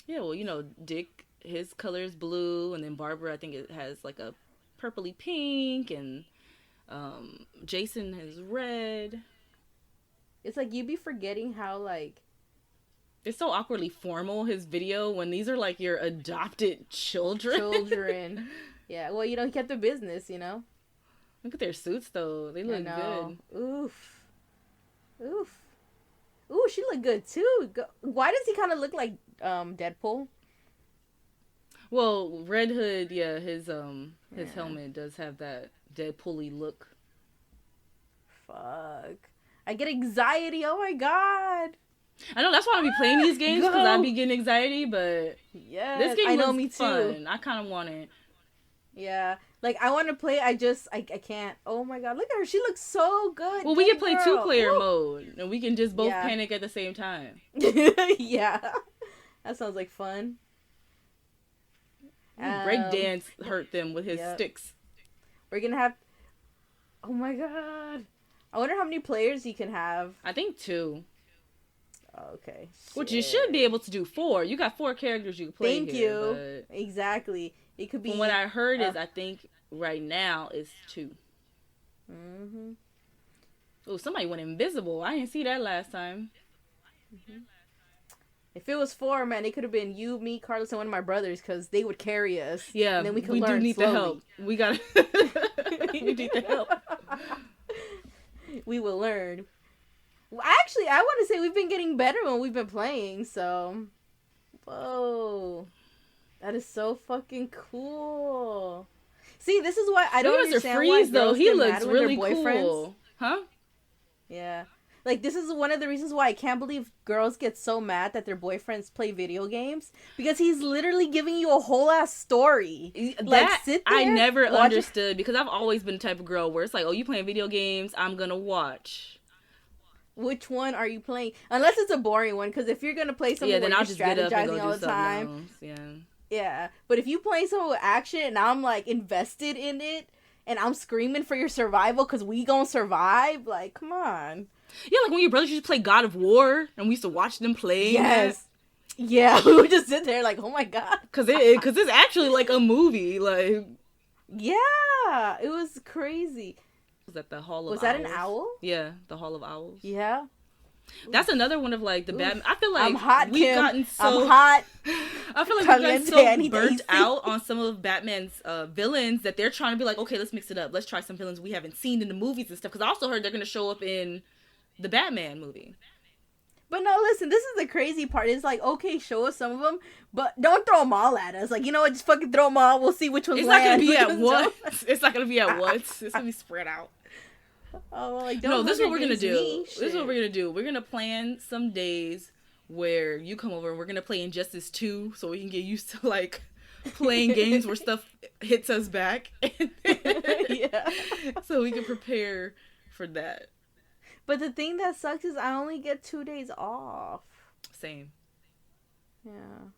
Yeah, well, Dick, his color is blue, and then Barbara, I think it has like a purpley pink, and Jason is red. It's like you'd be forgetting how like it's so awkwardly formal, his video, when these are like your adopted children. Yeah, well, he kept the business, Look at their suits though, they look good. Oof, ooh, she looked good too. Why does he kind of look like Deadpool? Well, Red Hood, yeah, his helmet does have that Deadpool-y look. Fuck. I get anxiety. Oh my god. I know, that's why I be playing these games, because I be getting anxiety, but yeah, this game looks me fun. Too. I kind of want it. Yeah. Like, I want to play, I can't. Oh my god, look at her. She looks so good. Well, we can play 2-player mode, and we can just both panic at the same time. Yeah. That sounds like fun. Breakdance hurt them with his sticks. We're gonna have... Oh my god. I wonder how many players you can have. I think 2. Oh, okay. Which you should be able to do 4. You got 4 characters you can play. Thank you. Exactly. It could be. From what I heard is, I think right now is 2. Mm-hmm. Oh, somebody went invisible. I didn't see that last time. Mm-hmm. If it was 4, man, it could have been you, me, Carlos, and one of my brothers, because they would carry us. Yeah, and then we could we learn do need slowly. the help. We gotta. We need the help. We will learn. Well, actually, I want to say we've been getting better when we've been playing. So, whoa, that is so fucking cool. See, this is why I don't understand why girls He get looks mad when really their boyfriends. cool. Huh? Yeah. Like, this is one of the reasons why I can't believe girls get so mad that their boyfriends play video games. Because he's literally giving you a whole ass story. Like, sit there, I never watch understood, because I've always been the type of girl where it's like, oh, you playing video games, I'm gonna watch. Which one are you playing? Unless it's a boring one, because if you're gonna play something Yeah, where then you're I'll just get up and strategizing go all do the time. something else. Yeah. Yeah. But if you play something with action and I'm, like, invested in it, and I'm screaming for your survival because we gonna survive, like, come on. Yeah, like when your brothers used to play God of War, and we used to watch them play. Yes. Yeah, we would just sit there like, oh my god. Cause it's actually like a movie. Like, yeah, it was crazy. was that the Hall of Was Owls? that an owl? Yeah, the Hall of Owls. Yeah. That's another one of like the Batman. I feel like I'm hot, we've Kim. gotten so I'm hot. I feel like we've gotten so Caliente, burnt anything. out on some of Batman's villains that they're trying to be like, okay, let's mix it up. Let's try some villains we haven't seen in the movies and stuff. Because I also heard they're going to show up in the Batman movie. But no, listen, this is the crazy part. It's like, okay, show us some of them, but don't throw them all at us. Like, you know what? Just fucking throw them all. We'll see which ones It's not land. going to be which at ones once. don't. It's not going to be at once. It's going to be spread out. Oh, like, don't No, this is what Hunger we're going to Games do. me This is what we're going to do. We're going to plan some days where you come over and we're going to play Injustice 2 so we can get used to, like, playing games where stuff hits us back. Yeah. So we can prepare for that. But the thing that sucks is I only get 2 days off. Same. Yeah.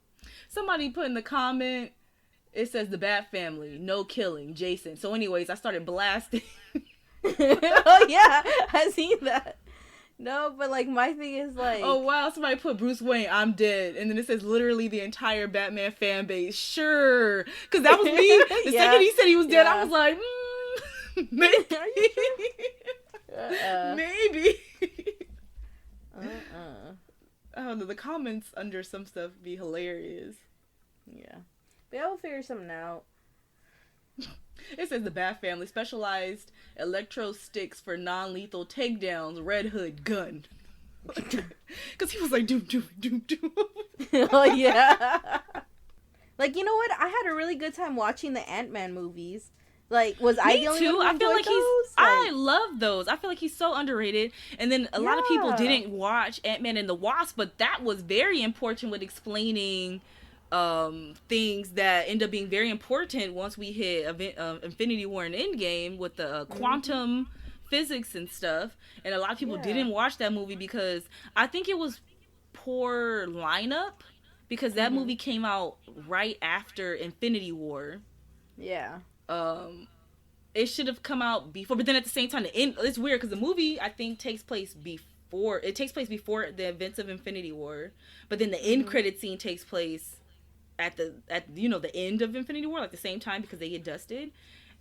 Somebody put in the comment, it says the Bat Family, no killing, Jason. So anyways, I started blasting. Oh, yeah. I seen that. No, but, like, my thing is, like... Oh, wow, somebody put Bruce Wayne, I'm dead. And then it says literally the entire Batman fan base. Sure. Because that was me. The Yeah. second he said he was dead, Yeah. I was like, maybe. Are you sure? Maybe. Uh-uh. I don't know, the comments under some stuff be hilarious. Yeah. But I'll figure something out. It says the Bat Family, specialized electro sticks for non-lethal takedowns, Red Hood gun. Because he was like, doom, doom, doom, doom. Oh, yeah. Like, you know what? I had a really good time watching the Ant-Man movies. Like, was I Me the only too. one who I feel enjoyed like those? I love those. I feel like he's so underrated. And then a lot of people Yeah. didn't watch Ant-Man and the Wasp, but that was very important with explaining things that end up being very important once we hit Infinity War and Endgame with the quantum physics and stuff. And a lot of people Yeah. didn't watch that movie because I think it was poor lineup, because that movie came out right after Infinity War. Yeah. It should have come out before, but then at the same time, it's weird because the movie I think takes place before the events of Infinity War, but then the end credit scene takes place at the end of Infinity War, like the same time, because they get dusted.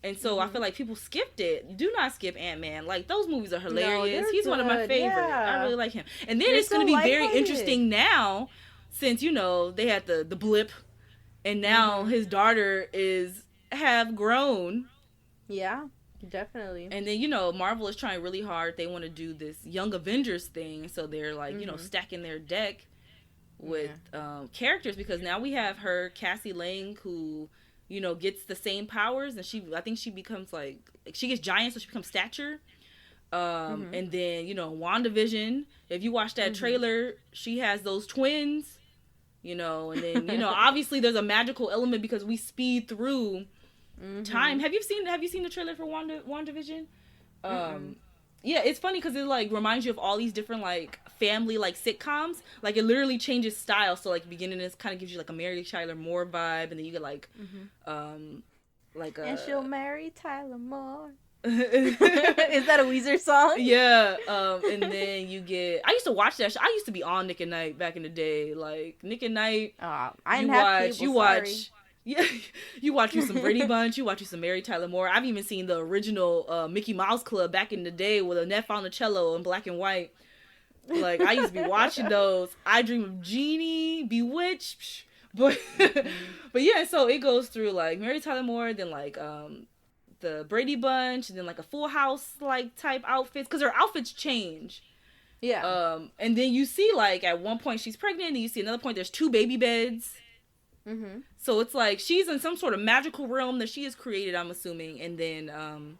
And so I feel like people skipped it. Do not skip Ant-Man. Like, those movies are hilarious. they're He's one of my good, favorite. yeah. I really like him. And then They're it's going to so be very lighthearted. interesting now, since, they had the blip, and now his daughter is half grown. Yeah. Definitely. And then, Marvel is trying really hard. They want to do this Young Avengers thing. So they're like, stacking their deck with characters, because now we have her, Cassie Lang, who, gets the same powers. And I think she becomes like she gets giant, so she becomes stature. And then, WandaVision, if you watch that trailer, she has those twins, and then, obviously there's a magical element because we speed through time. Have you seen the trailer for WandaVision? Yeah, it's funny because it like reminds you of all these different like family like sitcoms. Like, it literally changes style. So like, beginning this kind of gives you like a Mary Tyler Moore vibe, and then you get like and she'll marry Tyler Moore. Is that a Weezer song? Yeah, and then you get. I used to watch that. I used to be on Nick at Night back in the day. Like Nick at Night. I didn't have cable, You sorry. watch. Yeah, you watch you some Brady Bunch. You watch you some Mary Tyler Moore. I've even seen the original Mickey Mouse Club back in the day with Annette Funicello in black and white. Like I used to be watching those. I Dream of Jeannie, Bewitched, but but yeah. So it goes through like Mary Tyler Moore, then like the Brady Bunch, and then like a Full House like type outfits because her outfits change. Yeah. And then you see like at one point she's pregnant, and you see another point there's 2 baby beds. Mm-hmm. So it's like she's in some sort of magical realm that she has created, I'm assuming, and then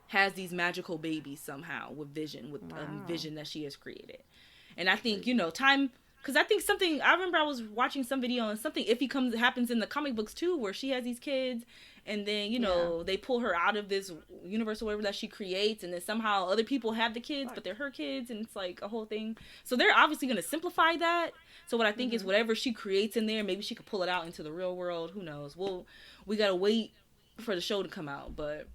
has these magical babies somehow with Vision, with Vision that she has created. And I think, you know, time, because I think something, I remember I was watching some video and something iffy happens in the comic books too, where she has these kids, and then, you know, they pull her out of this universe or whatever that she creates, and then somehow other people have the kids, but they're her kids, and it's like a whole thing. So they're obviously going to simplify that. So what I think is whatever she creates in there, maybe she could pull it out into the real world. Who knows? We got to wait for the show to come out, but...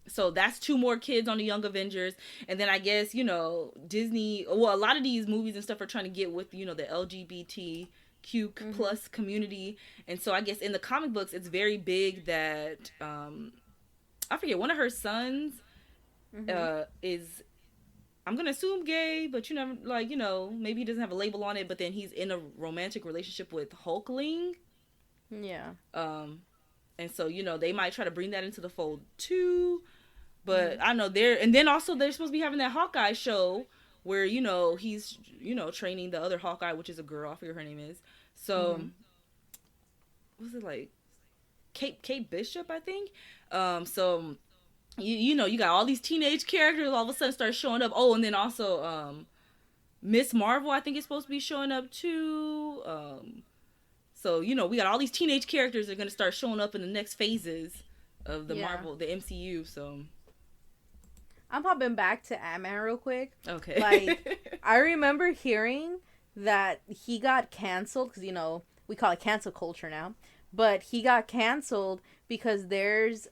So that's 2 more kids on the Young Avengers. And then I guess, you know, Disney, well, a lot of these movies and stuff are trying to get with, you know, the LGBTQ plus community. And so I guess in the comic books, it's very big that, I forget, one of her sons is, I'm going to assume gay, but you never, like, you know, maybe he doesn't have a label on it, but then he's in a romantic relationship with Hulkling. Yeah. And so, you know, they might try to bring that into the fold too. But I know and then also they're supposed to be having that Hawkeye show where, you know, he's, you know, training the other Hawkeye, which is a girl. I forget her name is. So, what's it like? Kate Bishop, I think. So, you know, you got all these teenage characters all of a sudden start showing up. Oh, and then also, Miss Marvel, I think is supposed to be showing up too. So, you know, we got all these teenage characters that are going to start showing up in the next phases of the Marvel, the MCU, so. I'm popping back to Ant-Man real quick. Okay. Like, I remember hearing that he got canceled, because, you know, we call it cancel culture now, but he got canceled because there's,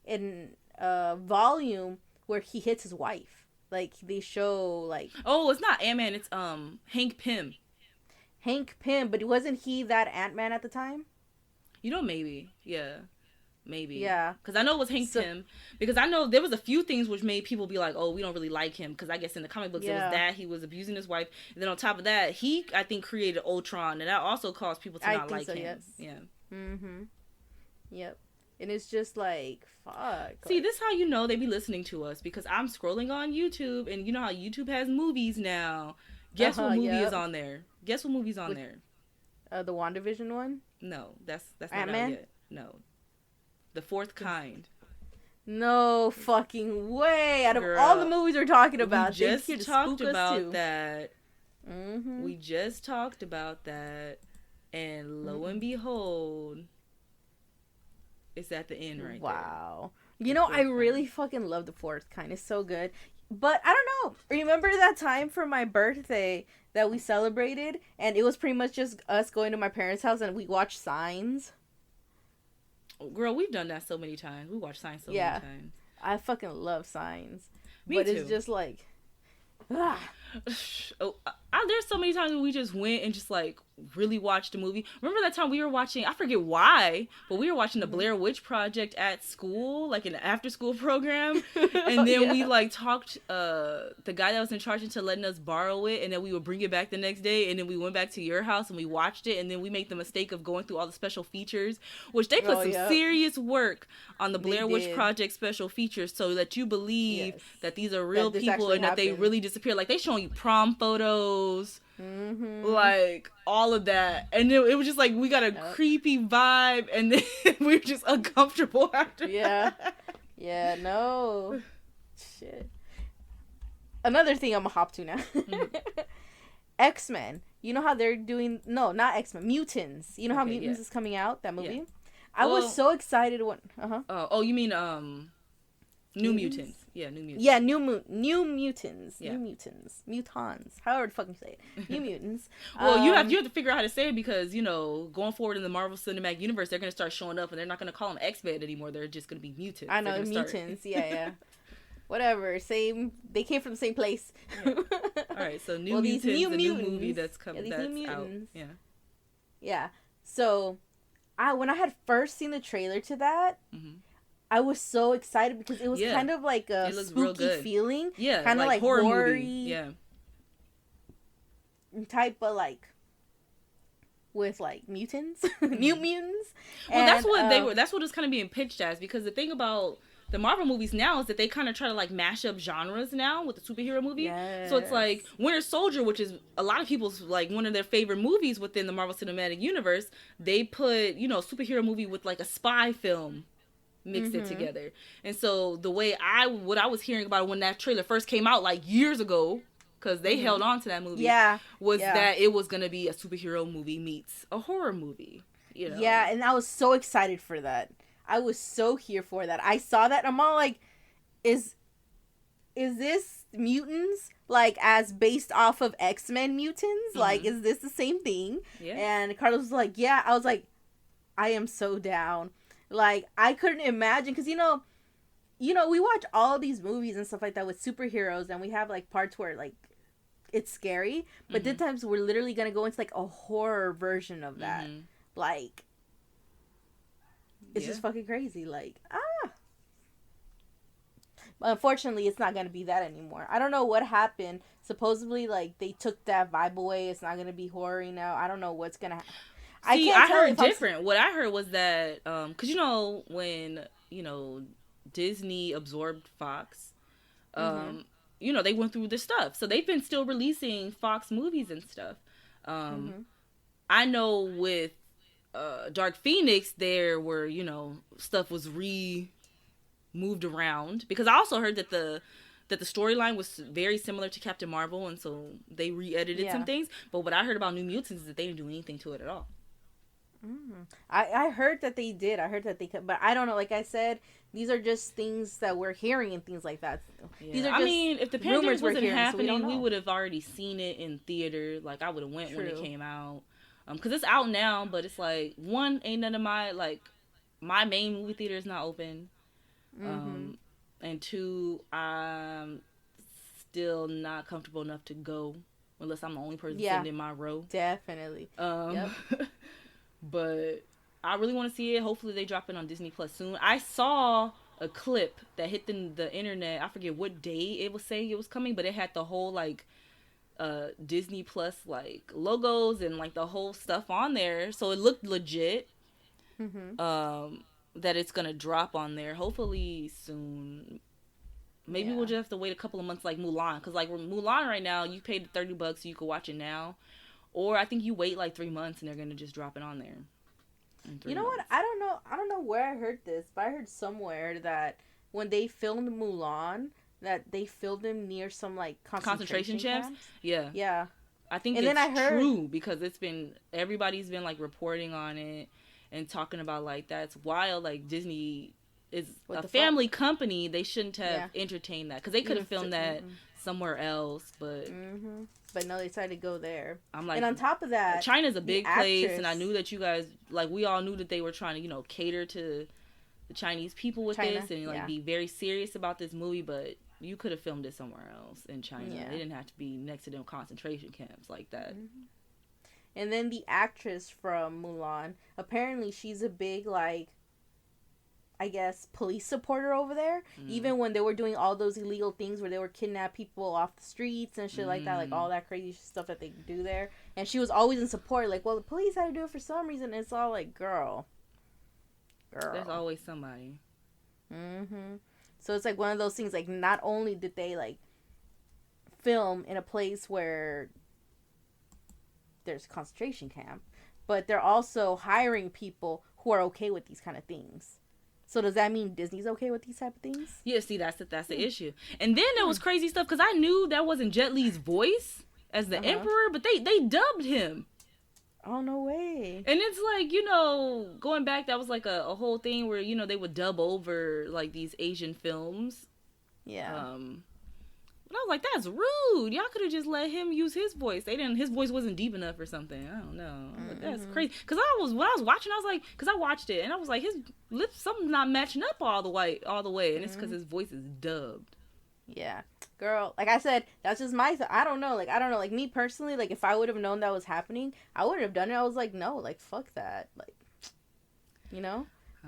in a volume where he hits his wife. Like, they show, like... Oh, it's not Ant-Man, it's, Hank Pym. Hank Pym, but wasn't he that Ant-Man at the time? You know, maybe. Yeah. Maybe. Yeah. Because I know it was Hank Pym. Because I know there was a few things which made people be like, oh, we don't really like him. Because I guess in the comic books it was that he was abusing his wife. And then on top of that, he, I think, created Ultron. And that also caused people to not like him. Yes. Yeah. Mm-hmm. Yep. And it's just like, fuck. See, this is how you know they be listening to us. Because I'm scrolling on YouTube. And you know how YouTube has movies now. Guess what movie is on there? Guess what movie's on there? The WandaVision one? No, that's not Ant-Man? out yet. No. The Fourth Kind. No fucking way. Out of Girl, all the movies we're talking about, we just talked about that. Mm-hmm. We just talked about that. And lo and behold, it's at the end right there. Wow. You know, I really fucking love The Fourth Kind. It's so good. But I don't know. Remember that time for my birthday that we celebrated? And it was pretty much just us going to my parents' house and we watched Signs. Girl, we've done that so many times. We watched Signs so many times. I fucking love Signs. Me but too. It's just like... There's so many times we just went and just like really watched a movie. Remember that time we were watching, I forget why, but we were watching the Blair Witch Project at school, like an after school program. And then we like talked the guy that was in charge into letting us borrow it, and then we would bring it back the next day, and then we went back to your house and we watched it, and then we made the mistake of going through all the special features, which they put some serious work on the Blair Witch Project special features so that you believe that these are real people and that they really disappear. Like they showing you prom photos. Mm-hmm. Like all of that, and it was just like we got a creepy vibe, and then we were just uncomfortable after. No shit. Another thing I'm gonna hop to now. X-Men. You know how they're doing? No, not X-Men. Mutants. You know how Mutants is coming out? That movie. I was so excited when. Oh, you mean New Mutants. Yeah, New Mutants. Yeah, New Mutants. Yeah. New Mutants. Mutons. However the fuck you say it. New Mutants. Well, you have to figure out how to say it because, you know, going forward in the Marvel Cinematic Universe, they're going to start showing up and they're not going to call them X-Men anymore. They're just going to be mutants. I know, They're gonna mutants. Yeah. Whatever. Same. They came from the same place. Yeah. All right, so New Well, Mutants, these new the new mutants- movie that's coming, these that's new out. mutants. Yeah. Yeah. So, when I had first seen the trailer to that, Mhm. I was so excited because it was Yeah. kind of like a It looks real spooky good. feeling. Yeah, Kind of like horror gory. movie. Yeah. Type of like with like mutants, new mutants. Well, that's And, what they were. That's what it's kind of being pitched as, because the thing about the Marvel movies now is that they kind of try to like mash up genres now with the superhero movie. So it's like Winter Soldier, which is a lot of people's like one of their favorite movies within the Marvel Cinematic Universe. They put, you know, superhero movie with like a spy film, mixed it together. And so the way what I was hearing about it when that trailer first came out like years ago, because they held on to that movie, was that it was gonna be a superhero movie meets a horror movie. You know? Yeah, and I was so excited for that. I was so here for that. I saw that and I'm all like, is this mutants like as based off of X-Men mutants? Like, is this the same thing? Yeah. And Carlos was like, yeah. I was like, I am so down. Like, I couldn't imagine, because you know, we watch all these movies and stuff like that with superheroes, and we have like parts where like it's scary, but then times we're literally gonna go into like a horror version of that. Like, it's just fucking crazy. Like, unfortunately, it's not gonna be that anymore. I don't know what happened. Supposedly, like, they took that vibe away. It's not gonna be horror now. I don't know what's gonna happen. See, I heard different. What I heard was that, because, you know, when, you know, Disney absorbed Fox, you know, they went through this stuff. So they've been still releasing Fox movies and stuff. I know with Dark Phoenix, there were, you know, stuff was moved around. Because I also heard that the storyline was very similar to Captain Marvel, and so they re-edited some things. But what I heard about New Mutants is that they didn't do anything to it at all. I heard that they did. I heard that they could, but I don't know. Like I said, these are just things that we're hearing and things like that. Yeah. These are just if the rumors pandemic we're wasn't hearing, happening, so we would have already seen it in theater. Like, I would have went when it True. came out. Because it's out now, but it's like, one, ain't none of my main movie theater is not open. And two, I'm still not comfortable enough to go unless I'm the only person sitting in my row. Definitely. But I really want to see it. Hopefully they drop it on Disney Plus soon. I saw a clip that hit the internet. I forget what day it was saying it was coming, but it had the whole like Disney Plus like logos and like the whole stuff on there. So it looked legit. That it's gonna drop on there hopefully soon. Maybe we'll just have to wait a couple of months like Mulan, because like Mulan right now, you paid the $30 so you can watch it now, or I think you wait like 3 months and they're gonna just drop it on there. You know what? I don't know where I heard this, but I heard somewhere that when they filmed Mulan, that they filmed them near some like concentration camps. Yeah. I think and it's then I heard, true, because everybody's been like reporting on it and talking about like that's wild. Like, Disney is a family company. They shouldn't have entertained that, because they could have filmed that somewhere else, but no, they decided to go there. I'm like, and on top of that, China's a big place, and I knew that you guys, like, we all knew that they were trying to, you know, cater to the Chinese people with this and like be very serious about this movie, but you could have filmed it somewhere else in China. It didn't have to be next to them concentration camps like that. And then the actress from Mulan, apparently she's a big, like, I guess, police supporter over there. Even when they were doing all those illegal things where they were kidnapping people off the streets and shit like that, like all that crazy stuff that they do there. And she was always in support, like, well, the police had to do it for some reason. And it's all like, girl. There's always somebody. So it's like one of those things, like, not only did they, like, film in a place where there's a concentration camp, but they're also hiring people who are okay with these kind of things. So does that mean Disney's okay with these type of things? Yeah, see, that's the issue. And then there was crazy stuff, because I knew that wasn't Jet Li's voice as the Emperor, but they dubbed him. Oh, no way. And it's like, going back, that was like a whole thing where, they would dub over like these Asian films. Yeah. But I was like, that's rude. Y'all could have just let him use his voice. His voice wasn't deep enough or something. I don't know. I'm like, that's crazy. Because when I was watching, I was like, because I watched it and I was like, his lips, something's not matching up all the way. And it's because his voice is dubbed. Yeah. Girl, like I said, that's just my I don't know. Like me personally, like if I would have known that was happening, I wouldn't have done it. I was like, no, like fuck that. Like,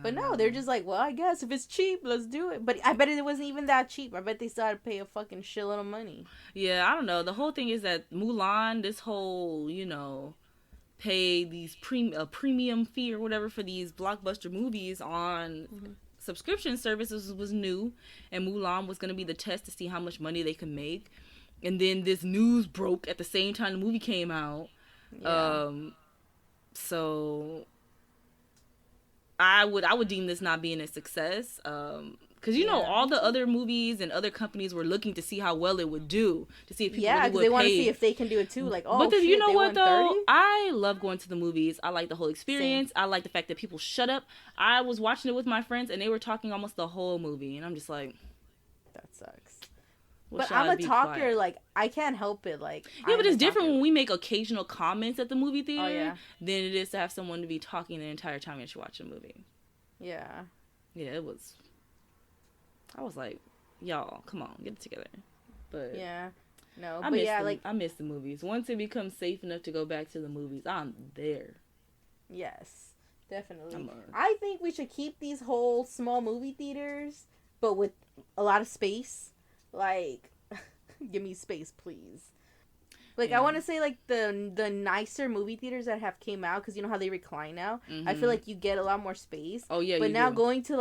But no, they're just like, well, I guess if it's cheap, let's do it. But I bet it wasn't even that cheap. I bet they still had to pay a fucking shitload of money. Yeah, I don't know. The whole thing is that Mulan, this whole, pay these a premium fee or whatever for these blockbuster movies on subscription services was new. And Mulan was going to be the test to see how much money they could make. And then this news broke at the same time the movie came out. Yeah. So I would deem this not being a success, because all the other movies and other companies were looking to see how well it would do, to see if people really would they want to pay. see if they can do it too. Like, oh, but then, shit, you know they what though? 30? I love going to the movies. I like the whole experience. Same. I like the fact that people shut up. I was watching it with my friends and they were talking almost the whole movie, and I'm just like, that sucks. Well, but I'm a talker, quiet. Like, I can't help it, like... Yeah, but it's different when we make occasional comments at the movie theater than it is to have someone to be talking the entire time that you watch a movie. Yeah. Yeah, it was... I was like, y'all, come on, get it together. But... Yeah. No, I miss the movies. Once it becomes safe enough to go back to the movies, I'm there. Yes, definitely. I think we should keep these whole small movie theaters, but with a lot of space. Like, give me space, please. Like, I want to say, like, the nicer movie theaters that have came out, because you know how they recline now? Mm-hmm. I feel like you get a lot more space. Oh, yeah, but now going to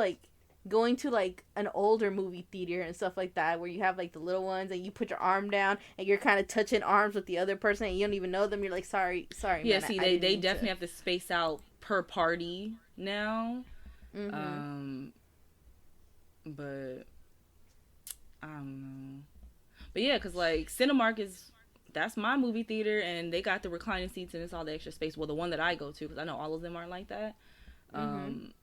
an older movie theater and stuff like that, where you have, like, the little ones, and you put your arm down, and you're kind of touching arms with the other person, and you don't even know them, you're like, sorry, yeah, man, see, they definitely have to space out per party now. Mm-hmm. But... I don't know. But yeah, because like Cinemark that's my movie theater, and they got the reclining seats and it's all the extra space. Well, the one that I go to, because I know all of them aren't like that. And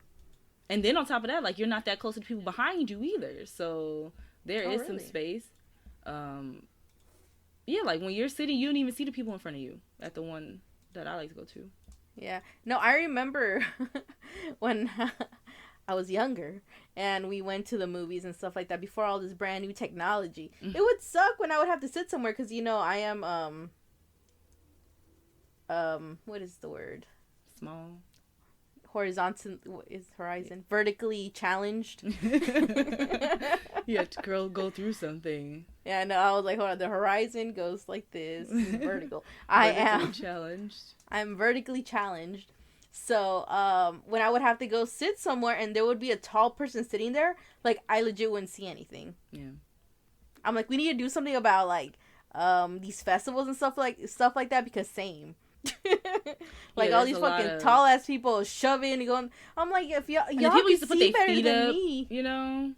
then on top of that, like, you're not that close to the people behind you either, so there is really some space. Yeah, like when you're sitting, you don't even see the people in front of you at the one that I like to go to. Yeah. No, I remember when I was younger and we went to the movies and stuff like that before all this brand new technology. It would suck when I would have to sit somewhere because, I am, what is the word? Small. Horizontal, is horizon? Vertically challenged. You have to go through something. Yeah, no, I was like, hold on, the horizon goes like this. Vertical. I am challenged. I'm vertically challenged. So, when I would have to go sit somewhere and there would be a tall person sitting there, like, I legit wouldn't see anything. Yeah. I'm like, we need to do something about, like, these festivals and stuff like that, because same. Like, all these fucking tall ass people shoving and going. I'm like, if y'all people used to put see their better feet than up, me,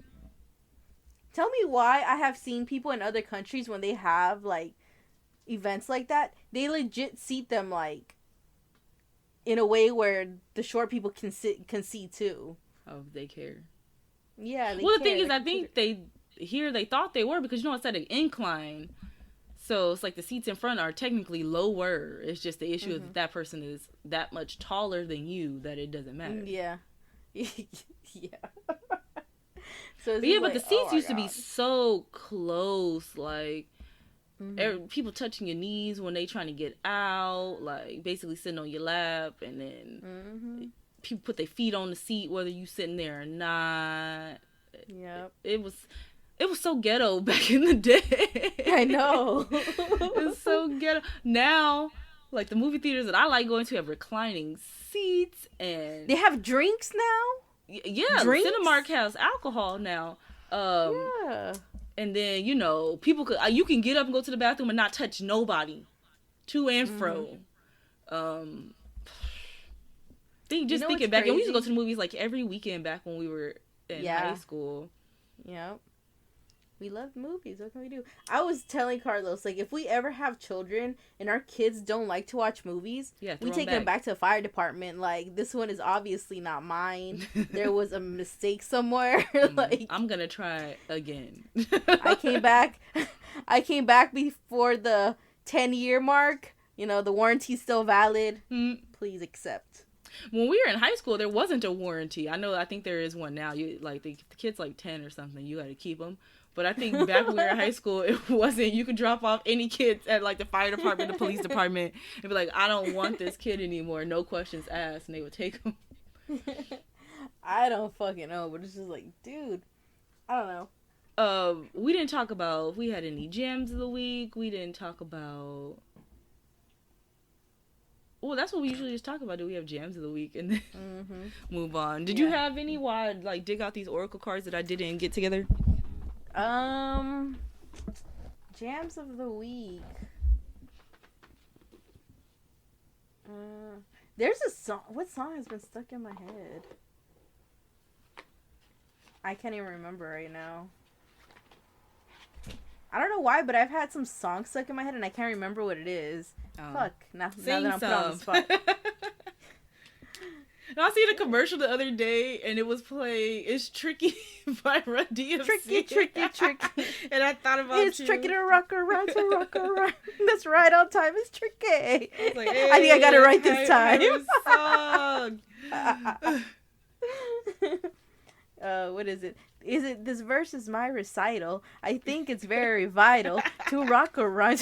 Tell me why I have seen people in other countries when they have, like, events like that, they legit seat them, like, in a way where the short people can see too. Oh, they care. Yeah. The thing is, I think they thought they were, because it's at an incline, so it's like the seats in front are technically lower. It's just the issue is that person is that much taller than you that it doesn't matter. Yeah. Yeah. But the seats used to be so close, like. People touching your knees when they trying to get out, like basically sitting on your lap, and then people put their feet on the seat whether you sitting there or not. Yep. It was so ghetto back in the day. I know. It's so ghetto. Now, like, the movie theaters that I like going to have reclining seats, and they have drinks now. Yeah, drinks? Cinemark has alcohol now. Yeah. And then, people you can get up and go to the bathroom and not touch nobody. To and fro. Thinking back, and we used to go to the movies like every weekend back when we were in high school. Yep. We love movies. What can we do? I was telling Carlos, like, if we ever have children and our kids don't like to watch movies, Yeah, we throw take them back to the fire department. Like, this one is obviously not mine. There was a mistake somewhere. Like, I'm gonna try again. I came back. I came back before the 10-year mark. You know, the warranty's still valid. Please accept. When we were in high school, there wasn't a warranty. I think there is one now. You like the kid's like 10 or something. You got to keep them. But I think back when we were in high school, it wasn't. You could drop off any kids at like the fire department, the police department, and be like, I don't want this kid anymore. No questions asked, and they would take them. I don't fucking know, but it's just like, dude, I don't know. We didn't talk about if we had any gems of the week. We didn't talk about. Well, that's what we usually just talk about. Do we have jams of the week and then move on? Did you have any while I like dig out these oracle cards that I didn't get together? Jams of the week. There's a song. What song has been stuck in my head? I can't even remember right now. I don't know why, but I've had some songs stuck in my head and I can't remember what it is. Fuck. Now that I'm put on the spot. No, I seen a commercial the other day and it was playing It's Tricky by Run DMC. Tricky. And I thought about it's tricky to rock around, to rock around. That's right on time. It's tricky. I was like, hey, I think I got it right this time. What is it? This verse is my recital. I think it's very vital to rock a rhyme.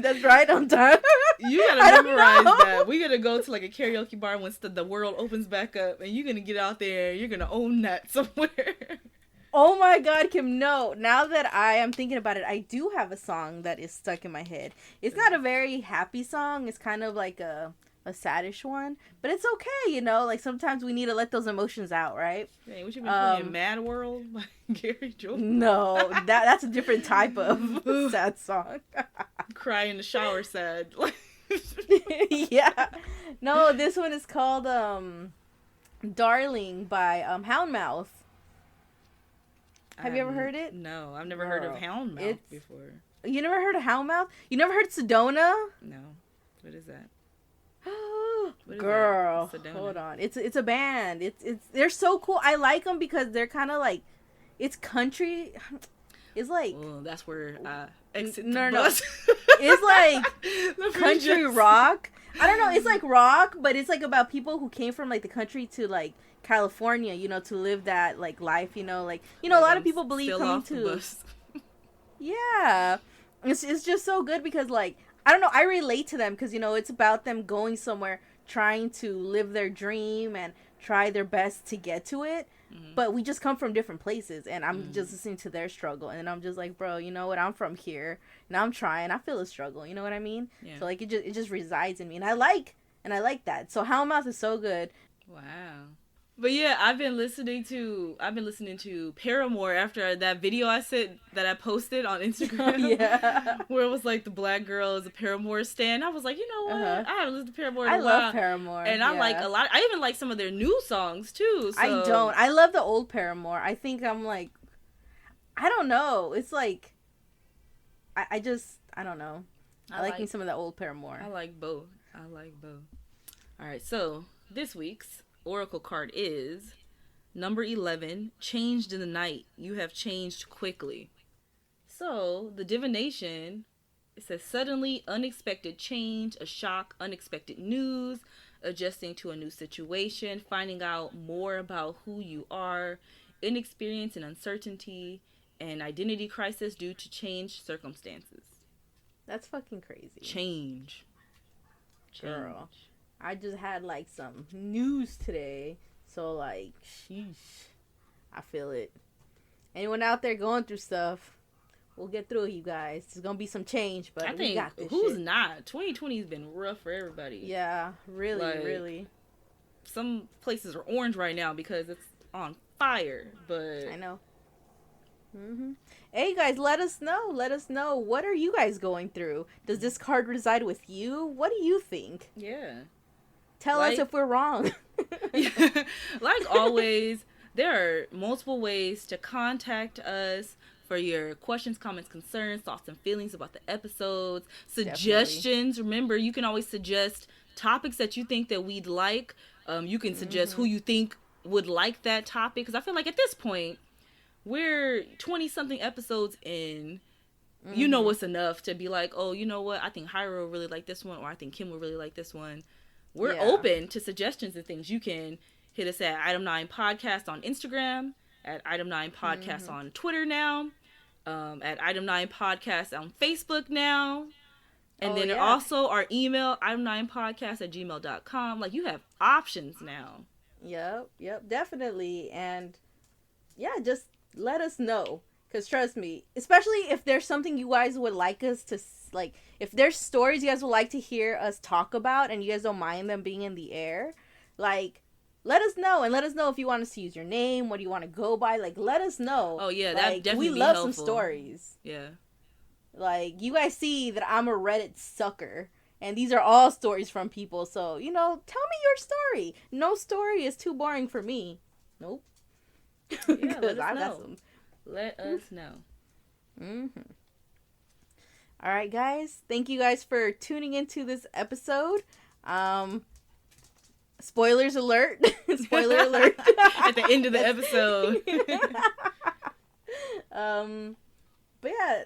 That's right on time. You gotta memorize that. We gotta go to like a karaoke bar once the world opens back up, and you're gonna get out there. You're gonna own that somewhere. Oh my God, Kim! No, now that I am thinking about it, I do have a song that is stuck in my head. It's not a very happy song. It's kind of like a saddish one, but it's okay, you know. Like sometimes we need to let those emotions out, right? Hey, we should be playing Mad World by Gary Joel. No, that's a different type of sad song. Cry in the shower, sad. Yeah, no, this one is called "Darling" by Houndmouth. Have you ever heard it? No, I've never heard of Houndmouth before. You never heard of Houndmouth? You never heard Sedona? No. What is that? Girl, hold on. It's a band. It's they're so cool. I like them because they're kind of like, it's country. It's like that's where exit no. bus. It's like country rock. I don't know. It's like rock, but it's like about people who came from like the country to like California, you know, to live that like life, you know, like a lot of people believe coming to. Yeah, it's just so good because like. I don't know, I relate to them because, you know, it's about them going somewhere, trying to live their dream and try their best to get to it. Mm-hmm. But we just come from different places and I'm just listening to their struggle. And I'm just like, bro, you know what? I'm from here and I'm trying. I feel the struggle. You know what I mean? Yeah. So like it just resides in me. And I like that. So Houndmouth is so good. Wow. But yeah, I've been listening to Paramore after that video I posted on Instagram. Yeah. Where it was like the black girl is a Paramore stan. I was like, you know what? I haven't listened to Paramore in a while. I love Paramore. And I like a lot. I even like some of their new songs too. So. I don't. I love the old Paramore. I think I'm like, I don't know. It's like, I don't know. I like me some of the old Paramore. I like both. All right, so this week's oracle card is number 11, changed in the night. You have changed quickly. So the divination, it says suddenly unexpected change, a shock, unexpected news, adjusting to a new situation, finding out more about who you are, inexperience and uncertainty, and identity crisis due to changed circumstances. That's fucking crazy. Change. Girl. I just had like some news today, so like, sheesh, I feel it. Anyone out there going through stuff, we'll get through it, you guys. There's gonna be some change, but we got this. Who's shit. not? 2020 has been rough for everybody. Yeah, really. Some places are orange right now because it's on fire, but I know. Hey guys, let us know. What are you guys going through? Does this card reside with you? What do you think? Yeah. Tell us if we're wrong. Like always, there are multiple ways to contact us for your questions, comments, concerns, thoughts, and feelings about the episodes. Suggestions. Definitely. Remember, you can always suggest topics that you think that we'd like. You can suggest who you think would like that topic. Because I feel like at this point, we're 20-something episodes in. You know what's enough to be like, oh, you know what? I think Hyra will really like this one, or I think Kim will really like this one. We're open to suggestions and things. You can hit us at Item 9 Podcast on Instagram, at Item 9 Podcast on Twitter now, at Item 9 Podcast on Facebook now. And then also our email, item9podcast@gmail.com. Like, you have options now. Yep, definitely. And yeah, just let us know. Because trust me, especially if there's something you guys would like us to, like, if there's stories you guys would like to hear us talk about and you guys don't mind them being in the air, like, let us know. And let us know if you want us to use your name, what do you want to go by, like, let us know. Oh, yeah, like, that definitely we love helpful. some stories. Yeah. Like, you guys see that I'm a Reddit sucker. And these are all stories from people. So, you know, tell me your story. No story is too boring for me. Nope. Yeah, let us know. Let us know. All right, guys. Thank you guys for tuning into this episode. Spoilers alert. Spoiler alert. At the end of the episode. But yeah,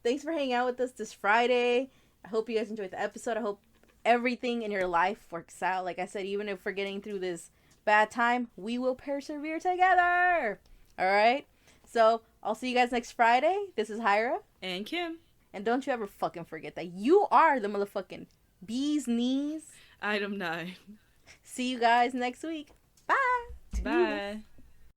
thanks for hanging out with us this Friday. I hope you guys enjoyed the episode. I hope everything in your life works out. Like I said, even if we're getting through this bad time, we will persevere together. All right? So, I'll see you guys next Friday. This is Hyra. And Kim. And don't you ever fucking forget that you are the motherfucking bee's knees. Item 9. See you guys next week. Bye. Bye.